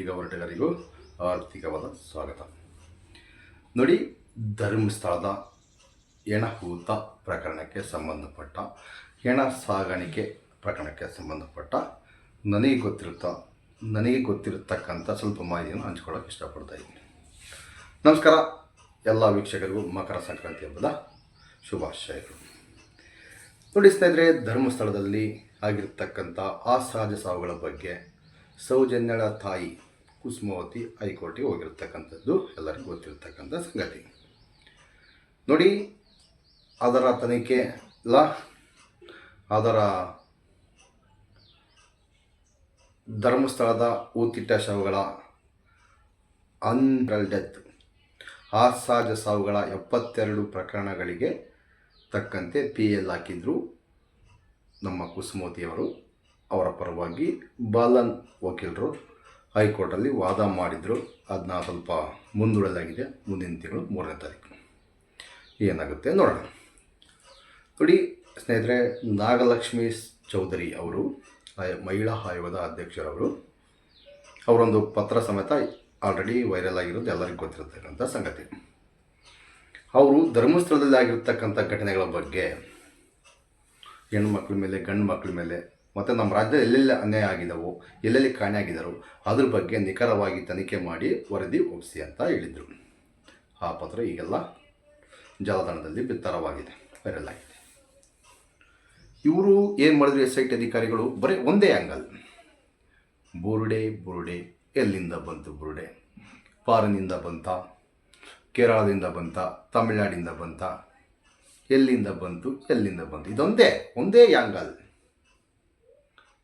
ವೀಕ್ಷಕರಿಗೂ ಹೊರಟಗಾರಿಗೂ ಆರ್ಥಿಕವಾದ ಸ್ವಾಗತ. ನೋಡಿ, ಧರ್ಮಸ್ಥಳದ ಹೆಣಹೂತ ಪ್ರಕರಣಕ್ಕೆ ಸಂಬಂಧಪಟ್ಟ, ಹೆಣ ಸಾಗಾಣಿಕೆ ಪ್ರಕರಣಕ್ಕೆ ಸಂಬಂಧಪಟ್ಟ ನನಗೆ ಗೊತ್ತಿರತಕ್ಕಂಥ ಸ್ವಲ್ಪ ಮಾಹಿತಿಯನ್ನು ಹಂಚ್ಕೊಳ್ಳೋಕೆ ಇಷ್ಟಪಡ್ತಾ ಇದ್ದೀನಿ. ನಮಸ್ಕಾರ ಎಲ್ಲ ವೀಕ್ಷಕರಿಗೂ ಮಕರ ಸಂಕ್ರಾಂತಿ ಹಬ್ಬದ ಶುಭಾಶಯಗಳು. ನೋಡಿ ಸ್ನೇಹಿತರೆ, ಧರ್ಮಸ್ಥಳದಲ್ಲಿ ಆಗಿರ್ತಕ್ಕಂಥ ಅಸಹಜ ಸಾವುಗಳ ಬಗ್ಗೆ ಸೌಜನ್ಯಳ ತಾಯಿ ಕುಸುಮಾವತಿ ಹೈಕೋರ್ಟಿಗೆ ಹೋಗಿರ್ತಕ್ಕಂಥದ್ದು ಎಲ್ಲರಿಗೂ ಗೊತ್ತಿರತಕ್ಕಂಥ ಸಂಗತಿ. ನೋಡಿ, ಅದರ ತನಿಖೆ ಅದರ ಧರ್ಮಸ್ಥಳದ ಊತಿಟ್ಟ ಶವಗಳ ಡೆತ್ ಅಸಹಜ ಸಾವುಗಳ 72 ಪ್ರಕರಣಗಳಿಗೆ ತಕ್ಕಂತೆ PL ಹಾಕಿದ್ರು ನಮ್ಮ ಕುಸುಮಾವತಿಯವರು. ಅವರ ಪರವಾಗಿ ಬಾಲನ್ ವಕೀಲರು ಹೈಕೋರ್ಟಲ್ಲಿ ವಾದ ಮಾಡಿದರು. ಅದನ್ನ ಸ್ವಲ್ಪ ಮುಂದೂಡಲಾಗಿದೆ. ಮುಂದಿನ ತಿಂಗಳು 3ನೇ ತಾರೀಕು ಏನಾಗುತ್ತೆ ನೋಡೋಣ. ನೋಡಿ ಸ್ನೇಹಿತರೆ, ನಾಗಲಕ್ಷ್ಮಿ ಚೌಧರಿ ಅವರು, ಮಹಿಳಾ ಆಯೋಗದ ಅಧ್ಯಕ್ಷರವರು, ಅವರೊಂದು ಪತ್ರ ಸಮೇತ ಆಲ್ರೆಡಿ ವೈರಲ್ ಆಗಿರೋದು ಎಲ್ಲರಿಗೂ ಗೊತ್ತಿರತಕ್ಕಂಥ ಸಂಗತಿ. ಅವರು ಧರ್ಮಸ್ಥಳದಲ್ಲಿ ಆಗಿರ್ತಕ್ಕಂಥ ಘಟನೆಗಳ ಬಗ್ಗೆ, ಹೆಣ್ಣುಮಕ್ಳ ಮೇಲೆ, ಗಂಡು ಮಕ್ಕಳ ಮೇಲೆ, ಮತ್ತು ನಮ್ಮ ರಾಜ್ಯದಲ್ಲಿ ಎಲ್ಲೆಲ್ಲಿ ಅನ್ಯಾಯ ಆಗಿದವೋ, ಎಲ್ಲೆಲ್ಲಿ ಕಾಣೆಯಾಗಿದ್ದಾರೋ ಅದ್ರ ಬಗ್ಗೆ ನಿಖರವಾಗಿ ತನಿಖೆ ಮಾಡಿ ವರದಿ ಒಪ್ಪಿಸಿ ಅಂತ ಹೇಳಿದರು. ಆ ಪತ್ರ ಈಗೆಲ್ಲ ಜಾಲತಾಣದಲ್ಲಿ ಬಿತ್ತರವಾಗಿದೆ, ವೈರಲ್ ಆಗಿದೆ. ಇವರು ಏನು ಮಾಡಿದ್ರು, SIT ಅಧಿಕಾರಿಗಳು ಬರೀ ಒಂದೇ ಆ್ಯಂಗಲ್, ಬುರುಡೆ ಎಲ್ಲಿಂದ ಬಂತು ಬುರುಡೆ, ಫಾರಿನಿಂದ ಬಂತ, ಕೇರಳದಿಂದ ಬಂತ, ತಮಿಳುನಾಡಿಂದ ಬಂತ, ಎಲ್ಲಿಂದ ಬಂತು, ಒಂದೇ ಆ್ಯಂಗಲ್.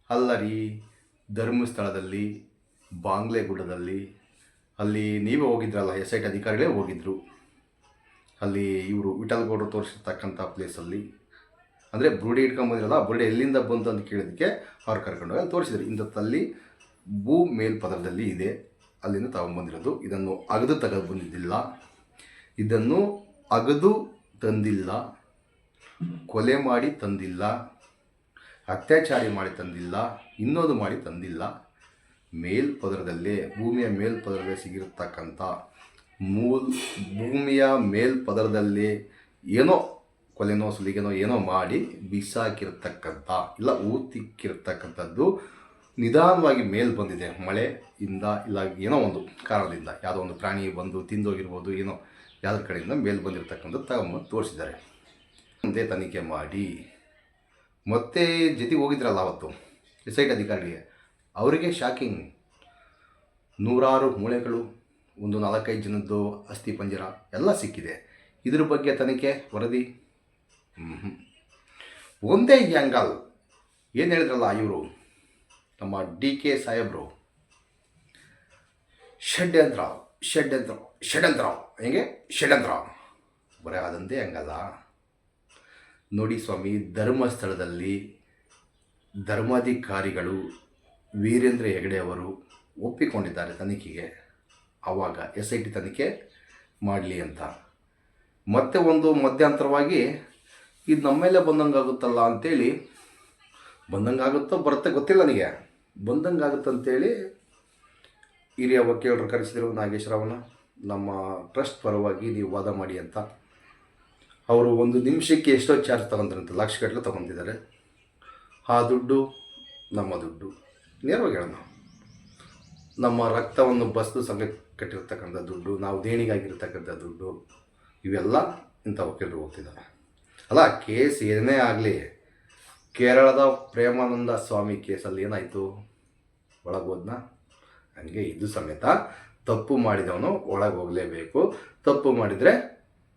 ಅಲ್ಲರಿ, ಧರ್ಮಸ್ಥಳದಲ್ಲಿ, ಬಾಂಗ್ಲೆಗುಡ್ಡದಲ್ಲಿ, ಅಲ್ಲಿ ನೀವೇ ಹೋಗಿದ್ರಲ್ಲ, SIT ಅಧಿಕಾರಿಗಳೇ ಹೋಗಿದ್ರು. ಅಲ್ಲಿ ಇವರು ವಿಠಲ್ಗೌಡರು ತೋರಿಸಿರ್ತಕ್ಕಂಥ ಪ್ಲೇಸಲ್ಲಿ, ಅಂದರೆ ಬುರುಡೆ ಇಟ್ಕೊಂಬಂದಿರಲ್ಲ, ಬುರುಡೆ ಎಲ್ಲಿಂದ ಬಂತು ಅಂತ ಕೇಳಿದ್ದಕ್ಕೆ ಅವ್ರು ಕರ್ಕೊಂಡೋಗಿ ಅಲ್ಲಿ ತೋರಿಸಿದ್ರು. ಇಂಥತ್ತಲ್ಲಿ ಭೂ ಮೇಲ್ಪದರದಲ್ಲಿ ಇದೆ, ಅಲ್ಲಿಂದ ತಗೊಂಬಂದಿರೋದು. ಇದನ್ನು ಅಗದು ತಂದಿಲ್ಲ, ಕೊಲೆ ಮಾಡಿ ತಂದಿಲ್ಲ, ಅತ್ಯಾಚಾರಿ ಮಾಡಿ ತಂದಿಲ್ಲ, ಇನ್ನೊಂದು ಮಾಡಿ ತಂದಿಲ್ಲ. ಮೇಲ್ಪದರದಲ್ಲೇ, ಭೂಮಿಯ ಮೇಲ್ಪದರದಲ್ಲೇ ಸಿಗಿರತಕ್ಕಂಥ ಭೂಮಿಯ ಮೇಲ್ಪದರದಲ್ಲಿ ಏನೋ ಕೊಲೆನೋ ಸುಲಿಗೆನೋ ಏನೋ ಮಾಡಿ ಬಿಸಾಕಿರ್ತಕ್ಕಂಥ, ಇಲ್ಲ ಊತಿಕ್ಕಿರ್ತಕ್ಕಂಥದ್ದು ನಿಧಾನವಾಗಿ ಮೇಲ್ ಬಂದಿದೆ. ಮಳೆಯಿಂದ ಇಲ್ಲ ಏನೋ ಒಂದು ಕಾರಣದಿಂದ, ಯಾವುದೋ ಒಂದು ಪ್ರಾಣಿ ಬಂದು ತಿಂದೋಗಿರ್ಬೋದು, ಏನೋ ಯಾವುದ್ರ ಕಡೆಯಿಂದ ಮೇಲ್ ಬಂದಿರತಕ್ಕಂಥದ್ದು ತಗೊಂಬಂದು ತೋರಿಸಿದ್ದಾರೆ. ಮುಂದೆ ತನಿಖೆ ಮಾಡಿ ಮತ್ತೆ ಜೊತೆಗೆ ಹೋಗಿದ್ರಲ್ಲ ಅವತ್ತು SIT ಅಧಿಕಾರಿಗೆ, ಅವರಿಗೆ ಶಾಕಿಂಗ್. 100 ಮೂಳೆಗಳು, ಒಂದು 4-5 ಜನದ್ದು ಅಸ್ಥಿ ಪಂಜರ ಎಲ್ಲ ಸಿಕ್ಕಿದೆ. ಇದ್ರ ಬಗ್ಗೆ ತನಿಖೆ ವರದಿ ಒಂದೇ ಆ್ಯಂಗಲ್. ಏನು ಹೇಳಿದ್ರಲ್ಲ ಇವರು, ನಮ್ಮ DK ಸಾಹೇಬರು, ಷಡ್ಯಂತ್ರ ಹೆಂಗೆ ಷಡ್ಯಂತ್ರ, ಬರೀ ಅದಂತೆ ಹಂಗಲ್ಲ. ನೋಡಿ ಸ್ವಾಮಿ, ಧರ್ಮಸ್ಥಳದಲ್ಲಿ ಧರ್ಮಾಧಿಕಾರಿಗಳು ವೀರೇಂದ್ರ ಹೆಗಡೆ ಅವರು ಒಪ್ಪಿಕೊಂಡಿದ್ದಾರೆ ತನಿಖೆಗೆ. ಆವಾಗ SIT ತನಿಖೆ ಮಾಡಲಿ ಅಂತ. ಮತ್ತೆ ಒಂದು ಮಧ್ಯಂತರವಾಗಿ ಇದು ನಮ್ಮ ಮೇಲೆ ಬಂದಂಗಾಗುತ್ತಲ್ಲ ಅಂಥೇಳಿ, ಬಂದಂಗಾಗುತ್ತೋ ಬರುತ್ತೆ ಗೊತ್ತಿಲ್ಲ ನನಗೆ, ಬಂದಂಗಾಗುತ್ತಂತೇಳಿ ಹಿರಿಯ ವಕೀಲರು ಕರೆಸಿದರು ನಾಗೇಶ್ವರವನ್ನ. ನಮ್ಮ ಟ್ರಸ್ಟ್ ಪರವಾಗಿ ನೀವು ವಾದ ಮಾಡಿ ಅಂತ. ಅವರು 1 ನಿಮಿಷಕ್ಕೆ ಎಷ್ಟೋ ಚಾರ್ಜ್ ತೊಗೊತಾರಂತೆ, ಲಕ್ಷಗಟ್ಟಲೆ ತೊಗೊತಿದ್ದಾರೆ. ಆ ದುಡ್ಡು ನಮ್ಮ ದುಡ್ಡು, ನೇರವಾಗಿ ಹೇಳೋಣ, ನಮ್ಮ ರಕ್ತವನ್ನು ಬಸ್ದು ಸಂಘ ಕಟ್ಟಿರ್ತಕ್ಕಂಥ ದುಡ್ಡು, ನಾವು ದೇಣಿಗಾಗಿರ್ತಕ್ಕಂಥ ದುಡ್ಡು, ಇವೆಲ್ಲ ಇಂಥ ವಕೀಲರು ಹೋಗ್ತಿದ್ದಾರೆ. ಅಲ್ಲ, ಕೇಸ್ ಏನೇ ಆಗಲಿ, ಕೇರಳದ ಪ್ರೇಮಾನಂದ ಸ್ವಾಮಿ ಕೇಸಲ್ಲಿ ಏನಾಯಿತು, ಒಳಗೋದ್ನ. ಹಂಗೆ ಇದು ಸಮೇತ ತಪ್ಪು ಮಾಡಿದವನು ಒಳಗೆ ಹೋಗಲೇಬೇಕು. ತಪ್ಪು ಮಾಡಿದರೆ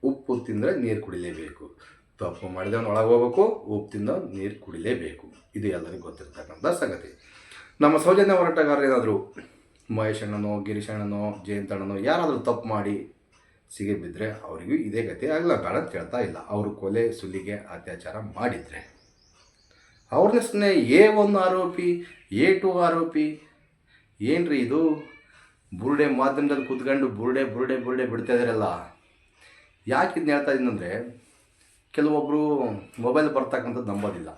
ಉಪ್ಪು ತಿಂದರೆ ನೀರು ಕುಡಿಲೇಬೇಕು. ತಪ್ಪು ಮಾಡಿದವನು ಒಳಗೆ ಹೋಗ್ಬೇಕು, ಉಪ್ಪು ತಿಂದ ನೀರು ಕುಡಿಲೇಬೇಕು. ಇದು ಎಲ್ಲರಿಗೂ ಗೊತ್ತಿರ್ತಕ್ಕಂಥ ಸಂಗತಿ. ನಮ್ಮ ಸೌಜನ್ಯ ಹೋರಾಟಗಾರರು ಏನಾದರೂ, ಮಹೇಶ್ ಅಣ್ಣನೋ, ಗಿರೀಶ್ ಅಣ್ಣನೋ, ಜಯಂತ್ ಅಣ್ಣನೋ ಯಾರಾದರೂ ತಪ್ಪು ಮಾಡಿ ಸಿಗೆ ಬಿದ್ದರೆ ಅವರಿಗೂ ಇದೇ ಗತಿ ಆಗಲ್ಲ, ಬೇಡ ಅಂತ ಹೇಳ್ತಾ ಇಲ್ಲ. ಅವರು ಕೊಲೆ ಸುಲಿಗೆ ಅತ್ಯಾಚಾರ ಮಾಡಿದರೆ ಅವ್ರನ್ನ ಸುಮ್ಮನೆ A1 ಆರೋಪಿ, A2 ಆರೋಪಿ, ಏನ್ರಿ ಇದು? ಬುರುಡೆ ಮಾಧ್ಯಮದಲ್ಲಿ ಕೂತ್ಕೊಂಡು ಬುರುಡೆ ಬಿಡ್ತಾ ಇದ್ದಾರಲ್ಲ. ಯಾಕೆ ಇದನ್ನ ಹೇಳ್ತಾ ಇದ್ದೀನಿ ಅಂದರೆ, ಕೆಲವೊಬ್ಬರು ಮೊಬೈಲ್ ಬರ್ತಕ್ಕಂಥದ್ದು ನಂಬೋದಿಲ್ಲ,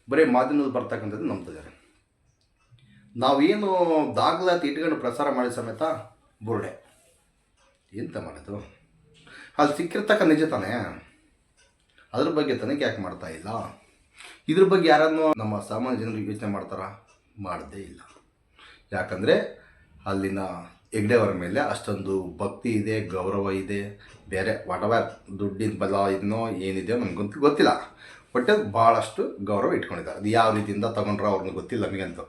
ಬರೀ ಮಾಧ್ಯಮದಲ್ಲಿ ಬರ್ತಕ್ಕಂಥದ್ದು ನಂಬ್ತಿದ್ದಾರೆ. ನಾವೇನು ದಾಖಲಾತಿ ಇಟ್ಕೊಂಡು ಪ್ರಸಾರ ಮಾಡಿದ ಸಮೇತ ಬುರುಡೆ. ಎಂತ ಮಾಡೋದು? ಅಲ್ಲಿ ಸಿಕ್ಕಿರ್ತಕ್ಕ ನಿಜ ತಾನೇ, ಅದ್ರ ಬಗ್ಗೆ ತನಿಖೆ ಯಾಕೆ ಮಾಡ್ತಾ ಇಲ್ಲ? ಇದ್ರ ಬಗ್ಗೆ ಯಾರನ್ನು ನಮ್ಮ ಸಾಮಾನ್ಯ ಜನರಿಗೆ ಯೋಚನೆ ಮಾಡ್ತಾರಾ? ಮಾಡದೇ ಇಲ್ಲ. ಯಾಕಂದರೆ ಅಲ್ಲಿನ ಹೆಗ್ಡೆಯವರ ಮೇಲೆ ಅಷ್ಟೊಂದು ಭಕ್ತಿ ಇದೆ, ಗೌರವ ಇದೆ. ಬೇರೆ ವಾಟವರ್ ದುಡ್ಡಿನ ಬಲ ಇದನ್ನೋ ಏನಿದೆಯೋ ನಮಗಂತೂ ಗೊತ್ತಿಲ್ಲ, ಬಟ್ ಭಾಳಷ್ಟು ಗೌರವ ಇಟ್ಕೊಂಡಿದ್ದಾರೆ. ಅದು ಯಾವ ರೀತಿಯಿಂದ ತಗೊಂಡ್ರೋ ಅವ್ರನ್ನ ಗೊತ್ತಿಲ್ಲ ನಮಗಂತೂ.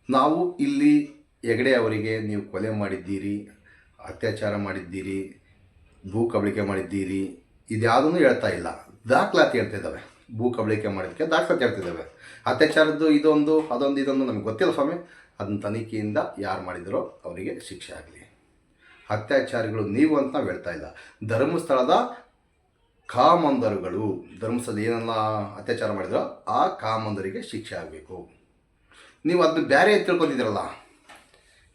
ನಾವು ಇಲ್ಲಿ ಹೆಗ್ಡೆ ಅವರಿಗೆ ನೀವು ಕೊಲೆ ಮಾಡಿದ್ದೀರಿ, ಅತ್ಯಾಚಾರ ಮಾಡಿದ್ದೀರಿ, ಭೂ ಕಬಳಿಕೆ ಮಾಡಿದ್ದೀರಿ, ಇದ್ಯಾವುದೂ ಹೇಳ್ತಾ ಇಲ್ಲ. ದಾಖಲಾತಿ ಹೇಳ್ತಿದ್ದಾವೆ. ಭೂ ಕಬಳಿಕೆ ಮಾಡಿದ್ದಕ್ಕೆ ದಾಖಲಾತಿ ಹೇಳ್ತಿದ್ದಾವೆ. ಅತ್ಯಾಚಾರದ್ದು ಇದೊಂದು ಇದೊಂದು ನಮಗೆ ಗೊತ್ತಿಲ್ಲ ಸ್ವಾಮಿ. ಅದನ್ನ ತನಿಖೆಯಿಂದ ಯಾರು ಮಾಡಿದರೋ ಅವರಿಗೆ ಶಿಕ್ಷೆ ಆಗಲಿ. ಅತ್ಯಾಚಾರಿಗಳು ನೀವು ಅಂತ ನಾವು ಹೇಳ್ತಾ ಇಲ್ಲ. ಧರ್ಮಸ್ಥಳದ ಕಾಮಂದರುಗಳು, ಧರ್ಮಸ್ಥಳದ ಏನೆಲ್ಲ ಅತ್ಯಾಚಾರ ಮಾಡಿದರೋ ಆ ಕಾಮಂದರಿಗೆ ಶಿಕ್ಷೆ ಆಗಬೇಕು. ನೀವು ಅದನ್ನ ಬೇರೆ ತಿಳ್ಕೊತಿದ್ದೀರಲ್ಲ,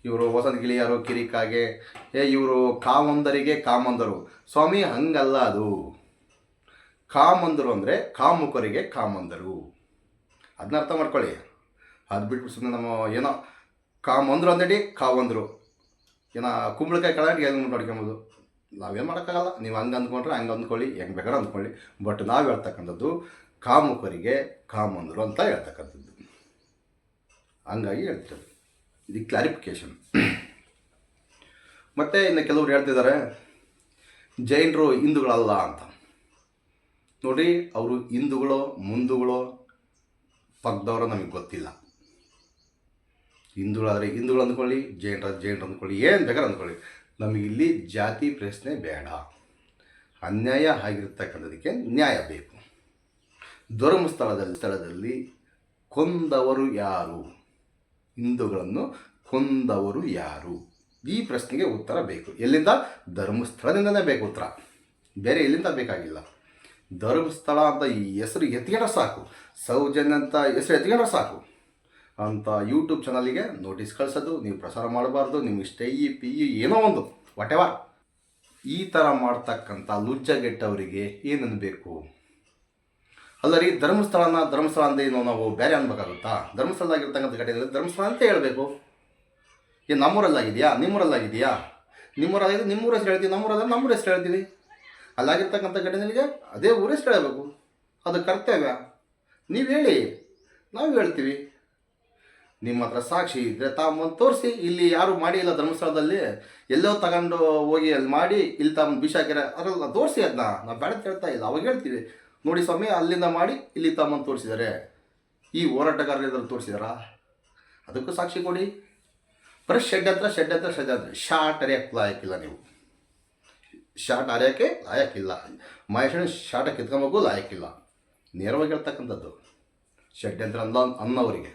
ಇವರು ಹೊಸದ ಗಿಳಿಯಾರು ಕಿರಿಕಾಗೆ, ಇವರು ಕಾಮಂದರಿಗೆ ಕಾಮಂದರು. ಸ್ವಾಮಿ ಹಂಗಲ್ಲ ಅದು. ಕಾಮಂದರು ಅಂದರೆ ಕಾಮುಕರಿಗೆ ಕಾಮಂದರು. ಅದನ್ನ ಅರ್ಥ ಮಾಡ್ಕೊಳ್ಳಿ. ಅದು ಬಿಟ್ಬಿಟ್ಟು ಸುಮ್ಮನೆ ನಮ್ಮ ಏನೋ ಕಾಮಂದರು ಅಂದೇಳಿ ಕಾವಂದರು, ಏನೋ ಕುಂಬಳಕಾಯಿ ಕಳಾಟಿ ಎಲ್ಲಿ ನೋಡ್ಕೊಬೋದು. ನಾವೇನು ಮಾಡೋಕ್ಕಾಗಲ್ಲ. ನೀವು ಹಂಗೆ ಅಂದ್ಕೊಂಡ್ರೆ ಹಂಗೆ ಅಂದ್ಕೊಳ್ಳಿ, ಹೆಂಗೆ ಬೇಕಾದ್ರೆ ಅಂದ್ಕೊಳ್ಳಿ. ಬಟ್ ನಾವು ಹೇಳ್ತಕ್ಕಂಥದ್ದು ಕಾಮುಕರಿಗೆ ಕಾಮಂದರು ಅಂತ ಹೇಳ್ತಕ್ಕಂಥದ್ದು. ಹಂಗಾಗಿ ಹೇಳ್ತಿರೋದು. ಇದು ಕ್ಲಾರಿಫಿಕೇಶನ್. ಮತ್ತು ಇನ್ನು ಕೆಲವರು ಹೇಳ್ತಿದ್ದಾರೆ ಜೈನರು ಹಿಂದೂಗಳಲ್ಲ ಅಂತ. ನೋಡಿ, ಅವರು ಹಿಂದೂಗಳೋ ಮುಂದುಗಳೋ ಪಕ್ಕದವರೋ ನಮಗೆ ಗೊತ್ತಿಲ್ಲ. ಹಿಂದೂಗಳಾದರೆ ಹಿಂದೂಗಳು ಅಂದ್ಕೊಳ್ಳಿ, ಜೈನರು ಅಂದ್ಕೊಳ್ಳಿ, ಏನು ಬೇಕಾದ್ರೆ ಅಂದ್ಕೊಳ್ಳಿ. ನಮಗಿಲ್ಲಿ ಜಾತಿ ಪ್ರಶ್ನೆ ಬೇಡ. ಅನ್ಯಾಯ ಆಗಿರ್ತಕ್ಕಂಥದಕ್ಕೆ ನ್ಯಾಯ ಬೇಕು. ಧರ್ಮಸ್ಥಳದಲ್ಲಿ ಕೊಂದವರು ಯಾರು? ಹಿಂದೂಗಳನ್ನು ಕೊಂದವರು ಯಾರು? ಈ ಪ್ರಶ್ನೆಗೆ ಉತ್ತರ ಬೇಕು. ಎಲ್ಲಿಂದ? ಧರ್ಮಸ್ಥಳದಿಂದಲೇ ಬೇಕು ಉತ್ತರ, ಬೇರೆ ಎಲ್ಲಿಂದ ಬೇಕಾಗಿಲ್ಲ. ಧರ್ಮಸ್ಥಳ ಅಂತ ಈ ಹೆಸರು ಎತ್ಕೊಂಡ್ರೆ ಸಾಕು, ಸೌಜನ್ಯ ಅಂತ ಹೆಸರು ಎತ್ಕೊಂಡ್ರೆ ಸಾಕು ಅಂತ ಯೂಟ್ಯೂಬ್ ಚಾನಲಿಗೆ ನೋಟಿಸ್ ಕಳಿಸೋದು, ನೀವು ಪ್ರಸಾರ ಮಾಡಬಾರ್ದು, ನಿಮಗೆ ಸ್ಟೈ ಪಿ ಏನೋ ಒಂದು ವಾಟೆವರ್. ಈ ಥರ ಮಾಡ್ತಕ್ಕಂಥ ಲುಜ್ಜಗೆಟ್ಟವರಿಗೆ ಏನನ್ನು ಬೇಕು? ಅಲ್ಲ ರೀ, ಧರ್ಮಸ್ಥಳ ಅಂದರೆ ಏನು ನಾವು ಬೇರೆ ಅನ್ಬೇಕಾಗುತ್ತಾ? ಧರ್ಮಸ್ಥಳದಾಗಿರ್ತಕ್ಕಂಥ ಘಟನೆಯಲ್ಲಿ ಧರ್ಮಸ್ಥಳ ಅಂತ ಹೇಳಬೇಕು. ಏನು ನಮ್ಮೂರಲ್ಲಾಗಿದೆಯಾ? ನಿಮ್ಮೂರಲ್ಲಾಗಿದೆಯಾ? ನಿಮ್ಮೂರಾಗಿದ್ದು ನಿಮ್ಮೂರ ಹೆಸರು ಹೇಳ್ತೀವಿ, ನಮ್ಮೂರಾದ್ರೆ ನಮ್ಮೂರ ಹೆಸರು ಹೇಳ್ತೀವಿ. ಅಲ್ಲಾಗಿರ್ತಕ್ಕಂಥ ಘಟನೆಗಳಿಗೆ ಅದೇ ಊರ ಹೆಸರು ಹೇಳಬೇಕು. ಅದು ಕರ್ತವ್ಯ. ನೀವು ಹೇಳಿ, ನಾವು ಹೇಳ್ತೀವಿ. ನಿಮ್ಮ ಹತ್ರ ಸಾಕ್ಷಿ ಇದ್ದರೆ ತಾಂಬಂದು ತೋರಿಸಿ. ಇಲ್ಲಿ ಯಾರು ಮಾಡಿ ಇಲ್ಲ ಧರ್ಮಸ್ಥಳದಲ್ಲಿ, ಎಲ್ಲೋ ತಗೊಂಡು ಹೋಗಿ ಅಲ್ಲಿ ಮಾಡಿ ಇಲ್ಲಿ ತಾಂಬಂದು ಬಿಸಾಕಿರ ಅದರಲ್ಲ ತೋರಿಸಿ. ಅದನ್ನ ನಾವು ಬೇಡ ಹೇಳ್ತಾ ಇಲ್ಲ, ಅವಾಗ ಹೇಳ್ತೀವಿ ನೋಡಿ ಸ್ವಾಮಿ ಅಲ್ಲಿಂದ ಮಾಡಿ ಇಲ್ಲಿ ತಾಂಬಂದು ತೋರಿಸಿದ್ದಾರೆ, ಈ ಹೋರಾಟಗಾರರು ತೋರಿಸಿದಾರಾ? ಅದಕ್ಕೂ ಸಾಕ್ಷಿ ಕೊಡಿ. ಬರೀ ಶೆಡ್ ಹತ್ರ ಶಾರ್ಟ್ ಅರಿಯೋಕ್ಕೆ ಲಾಯಕ್ಕಿಲ್ಲ. ನೀವು ಶಾರ್ಟ್ ಅರಿಯೋಕ್ಕೆ ಲಾಯಕ್ಕಿಲ್ಲ. ಮಹೇಶನ ಶಾರ್ಟ್ ಕಿತ್ಕೊಂಬೋಗೂ ಲಾಯಕ್ಕಿಲ್ಲ. ನೇರವಾಗಿ ಹೇಳ್ತಕ್ಕಂಥದ್ದು. ಷಡ್ಯಂತ್ರ ಅನ್ನೋವರಿಗೆ,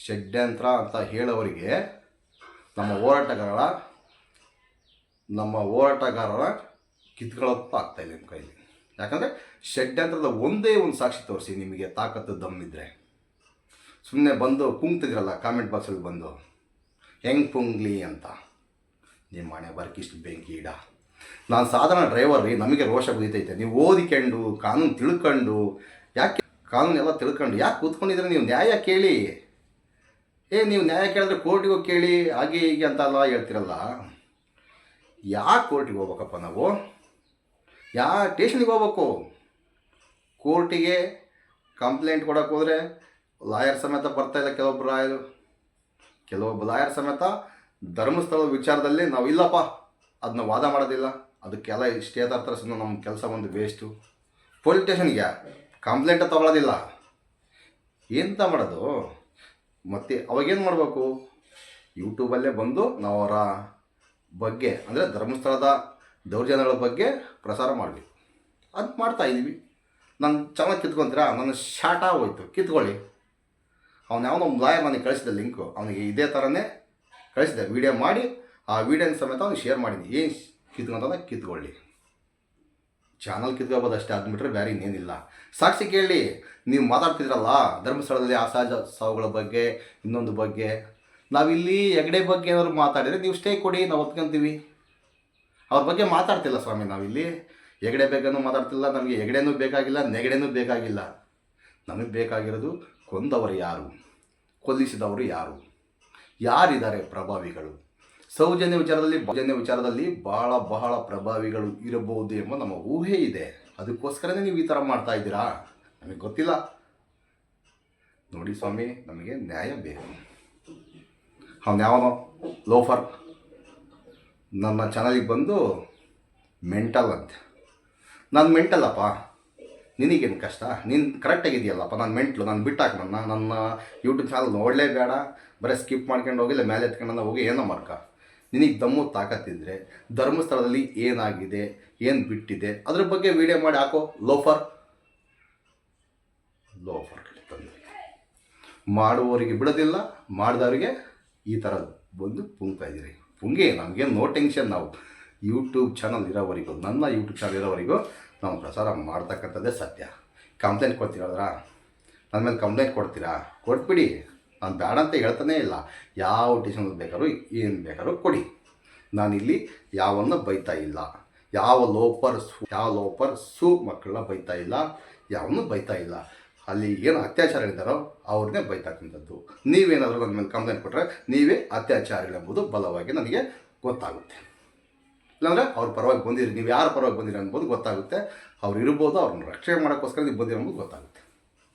ಷಡ್ಯಂತ್ರ ಅಂತ ಹೇಳೋವರಿಗೆ ನಮ್ಮ ಹೋರಾಟಗಾರರ ಕಿತ್ಕೊಳ್ಳೋಕ್ಕೂ ಆಗ್ತಾಯಿಲ್ಲ ನಿಮ್ಮ ಕೈಲಿ. ಯಾಕಂದರೆ ಷಡ್ಯಂತ್ರದ ಒಂದೇ ಒಂದು ಸಾಕ್ಷಿ ತೋರಿಸಿ, ನಿಮಗೆ ತಾಕತ್ತು ದಮ್ಮಿದ್ರೆ. ಸುಮ್ಮನೆ ಬಂದು ಪುಂಗ್ತಿದ್ರಲ್ಲ ಕಾಮೆಂಟ್ ಬಾಕ್ಸಲ್ಲಿ ಬಂದು ಹೆಂಗೆ ಪುಂಗ್ಲಿ ಅಂತ. ನಿಮ್ಮ ಮನೆ ಬರ್ಕಿಷ್ಟು ಬೆಂಕಿ ಇಡ. ನಾನು ಸಾಧಾರಣ ಡ್ರೈವರ್ ರೀ, ನಮಗೆ ರೋಷ ಬುದಿತೈತೆ. ನೀವು ಓದಿಕೊಂಡು ಕಾನೂನು ತಿಳ್ಕೊಂಡು, ಯಾಕೆ ಕಾನೂನೆಲ್ಲ ತಿಳ್ಕೊಂಡು ಯಾಕೆ ಕೂತ್ಕೊಂಡಿದ್ರೆ? ನೀವು ನ್ಯಾಯ ಕೇಳಿ. ನೀವು ನ್ಯಾಯ ಕೇಳಿದ್ರೆ ಕೋರ್ಟಿಗೆ ಹೋಗಿ ಕೇಳಿ, ಹಾಗೆ ಹೀಗೆ ಅಂತೆಲ್ಲ ಹೇಳ್ತಿರಲ್ಲ. ಯಾಕೆ ಕೋರ್ಟಿಗೆ ಹೋಗ್ಬೇಕಪ್ಪ ನಾವು? ಯಾವ ಸ್ಟೇಷನಿಗೆ ಹೋಗ್ಬೇಕು? ಕೋರ್ಟಿಗೆ ಕಂಪ್ಲೇಂಟ್ ಕೊಡೋಕೆ ಹೋದರೆ ಲಾಯರ್ ಸಮೇತ ಬರ್ತಾಯಿಲ್ಲ. ಕೆಲವೊಬ್ಬ ಲಾಯರ್ ಸಮೇತ ಧರ್ಮಸ್ಥಳದ ವಿಚಾರದಲ್ಲಿ ನಾವು ಇಲ್ಲಪ್ಪ ಅದನ್ನ ವಾದ ಮಾಡೋದಿಲ್ಲ, ಅದಕ್ಕೆಲ್ಲ ಇಷ್ಟೇ ಥರ ಸುಮ್ಮನೆ ನಮ್ಮ ಕೆಲಸ ಒಂದು ವೇಸ್ಟು. ಪೊಲೀಸ್ ಸ್ಟೇಷನ್ಗೆ ಕಂಪ್ಲೇಂಟ ತೊಗೊಳೋದಿಲ್ಲ. ಎಂತ ಮಾಡೋದು? ಮತ್ತು ಅವಾಗೇನು ಮಾಡಬೇಕು? ಯೂಟ್ಯೂಬಲ್ಲೇ ಬಂದು ನಾವು ಅವರ ಬಗ್ಗೆ, ಅಂದರೆ ಧರ್ಮಸ್ಥಳದ ದೌರ್ಜನ್ಯಗಳ ಬಗ್ಗೆ ಪ್ರಸಾರ ಮಾಡಬೇಕು. ಅದು ಮಾಡ್ತಾಯಿದ್ದೀವಿ. ನನ್ನ ಚಾನಲ್ ಕಿತ್ಕೊಂತೀರಾ? ನನ್ನ ಶಾರ್ಟ್ ಆಗೋಯ್ತು, ಕಿತ್ಕೊಳ್ಳಿ. ಅವನು ಯಾವನೋ ಒಂದು ಲಾಯರ್ ನನಗೆ ಕಳಿಸಿದ ಲಿಂಕು, ಅವನಿಗೆ ಇದೇ ಥರನೇ ಕಳಿಸಿದೆ. ವೀಡಿಯೋ ಮಾಡಿ ಆ ವೀಡಿಯೋನ ಸಮೇತ ಅವ್ನಿಗೆ ಶೇರ್ ಮಾಡಿದ್ದೀನಿ. ಏನು ಕಿತ್ಕೊಂತ ಕಿತ್ಕೊಳ್ಳಿ. ಚಾನಲ್ ಕಿತ್ಕೋಬೋದು ಅಷ್ಟೇ, ಅದ್ಬಿಟ್ರೆ ಬೇರೆ ಇನ್ನೇನಿಲ್ಲ. ಸಾಕ್ಷಿ ಕೇಳಿ. ನೀವು ಮಾತಾಡ್ತಿದ್ರಲ್ಲ ಧರ್ಮಸ್ಥಳದಲ್ಲಿ ಅಸಹಜ ಸಾವುಗಳ ಬಗ್ಗೆ, ಇನ್ನೊಂದು ಬಗ್ಗೆ. ನಾವಿಲ್ಲಿ ಹೆಗ್ಡೆ ಬಗ್ಗೆ ಏನಾದ್ರು ಮಾತಾಡಿದರೆ ನೀವು ಸ್ಟೇ ಕೊಡಿ, ನಾವು ಒಪ್ಕೊಂತೀವಿ. ಅವ್ರ ಬಗ್ಗೆ ಮಾತಾಡ್ತಿಲ್ಲ ಸ್ವಾಮಿ ನಾವಿಲ್ಲಿ. ಹೆಗ್ಡೆ ಬೇಗನೂ ಮಾತಾಡ್ತಿಲ್ಲ. ನಮಗೆ ಹೆಗ್ಡೆನೂ ಬೇಕಾಗಿಲ್ಲ, ನೆಗಡೆನೂ ಬೇಕಾಗಿಲ್ಲ. ನಮಗೆ ಬೇಕಾಗಿರೋದು ಕೊಂದವರು ಯಾರು, ಕೊಲ್ಲಿಸಿದವರು ಯಾರಿದ್ದಾರೆ ಪ್ರಭಾವಿಗಳು? ಸೌಜನ್ಯ ವಿಚಾರದಲ್ಲಿ ಬಹಳ ಪ್ರಭಾವಿಗಳು ಇರಬಹುದು ಎಂಬ ನಮ್ಮ ಊಹೆ ಇದೆ. ಅದಕ್ಕೋಸ್ಕರನೇ ನೀವು ಈ ಥರ ಮಾಡ್ತಾ ಇದ್ದೀರಾ? ನಮಗೆ ಗೊತ್ತಿಲ್ಲ. ನೋಡಿ ಸ್ವಾಮಿ, ನಮಗೆ ನ್ಯಾಯ ಬೇಕು. ಅವನ್ಯಾವನೋ ಲೋಫರ್ ನನ್ನ ಚಾನಲಿಗೆ ಬಂದು ಮೆಂಟಲ್ ಅಂತೆ. ನಾನು ಮೆಂಟಲ್ಲಪ್ಪ, ನಿನಗೇನು ಕಷ್ಟ? ನೀನು ಕರೆಕ್ಟಾಗಿದೆಯಲ್ಲಪ್ಪ, ನಾನು ಮೆಂಟ್ಲು, ನಾನು ಬಿಟ್ಟಾಕ ನನ್ನ ಯೂಟ್ಯೂಬ್ ಚಾನಲ್ ನೋಡಲೇಬೇಡ, ಬರೀ ಸ್ಕಿಪ್ ಮಾಡ್ಕೊಂಡು ಹೋಗಿಲ್ಲ ಮೇಲೆ ಎತ್ಕೊಂಡು ಹೋಗಿ ಏನೋ ಮಾಡ್ಕ. ನಿನಗೆ ದಮ್ಮು ತಾಕತ್ತಿದ್ರೆ ಧರ್ಮಸ್ಥಳದಲ್ಲಿ ಏನಾಗಿದೆ, ಏನು ಬಿಟ್ಟಿದೆ ಅದ್ರ ಬಗ್ಗೆ ವಿಡಿಯೋ ಮಾಡಿ ಹಾಕೋ. ಲೋಫರ್ ಮಾಡುವವರಿಗೆ ಬಿಡೋದಿಲ್ಲ, ಮಾಡಿದವರಿಗೆ ಈ ಥರ ಬಂದು ಪುಂಗ್ತಾ ಇದ್ದೀರಿ. ಪುಂಗಿ ನಮಗೇನು ನೋ ಟೆನ್ಷನ್. ನಾವು ಯೂಟ್ಯೂಬ್ ಚಾನಲ್ ಇರೋವರೆಗೂ, ನನ್ನ ಯೂಟ್ಯೂಬ್ ಚಾನಲ್ ಇರೋವರೆಗೂ ನಾವು ಪ್ರಸಾರ ಮಾಡ್ತಕ್ಕಂಥದ್ದೇ ಸತ್ಯ. ಕಂಪ್ಲೇಂಟ್ ಕೊಡ್ತೀರಲ್ರ, ನನ್ನ ಮೇಲೆ ಕಂಪ್ಲೇಂಟ್ ಕೊಡ್ತೀರಾ? ಕೊಟ್ಬಿಡಿ, ನಾನು ಬೇಡ ಅಂತ ಹೇಳ್ತಾನೇ ಇಲ್ಲ. ಯಾವ ಟಿಷನ್ ಬೇಕಾದ್ರೂ ಏನು ಬೇಕಾದ್ರೂ ಕೊಡಿ. ನಾನಿಲ್ಲಿ ಯಾವನ್ನ ಬೈತಾ ಇಲ್ಲ, ಯಾವ ಲೋಪರ್ ಸು ಮಕ್ಕಳನ್ನ ಬೈತಾ ಇಲ್ಲ, ಯಾವನ್ನೂ ಬೈತಾ ಇಲ್ಲ. ಅಲ್ಲಿ ಏನು ಅತ್ಯಾಚಾರಗಳಿದ್ದಾರೋ ಅವ್ರನ್ನೇ ಬೈತಕ್ಕಂಥದ್ದು. ನೀವೇನಾದರೂ ನನ್ನ ಮೇಲೆ ಕಂಪ್ಲೇಂಟ್ ಕೊಟ್ಟರೆ ನೀವೇ ಅತ್ಯಾಚಾರಿಗಳೆಂಬುದು ಬಲವಾಗಿ ನನಗೆ ಗೊತ್ತಾಗುತ್ತೆ. ಇಲ್ಲಾಂದರೆ ಅವ್ರ ಪರವಾಗಿ ಬಂದಿರಿ, ನೀವು ಯಾರ ಪರವಾಗಿ ಬಂದಿರಿ ಅನ್ಬೋದು ಗೊತ್ತಾಗುತ್ತೆ. ಅವ್ರು ಇರ್ಬೋದು, ಅವ್ರನ್ನ ರಕ್ಷಣೆ ಮಾಡೋಕ್ಕೋಸ್ಕರ ನೀವು ಬಂದಿರೋ ಅಂಬೋದು ಗೊತ್ತಾಗುತ್ತೆ.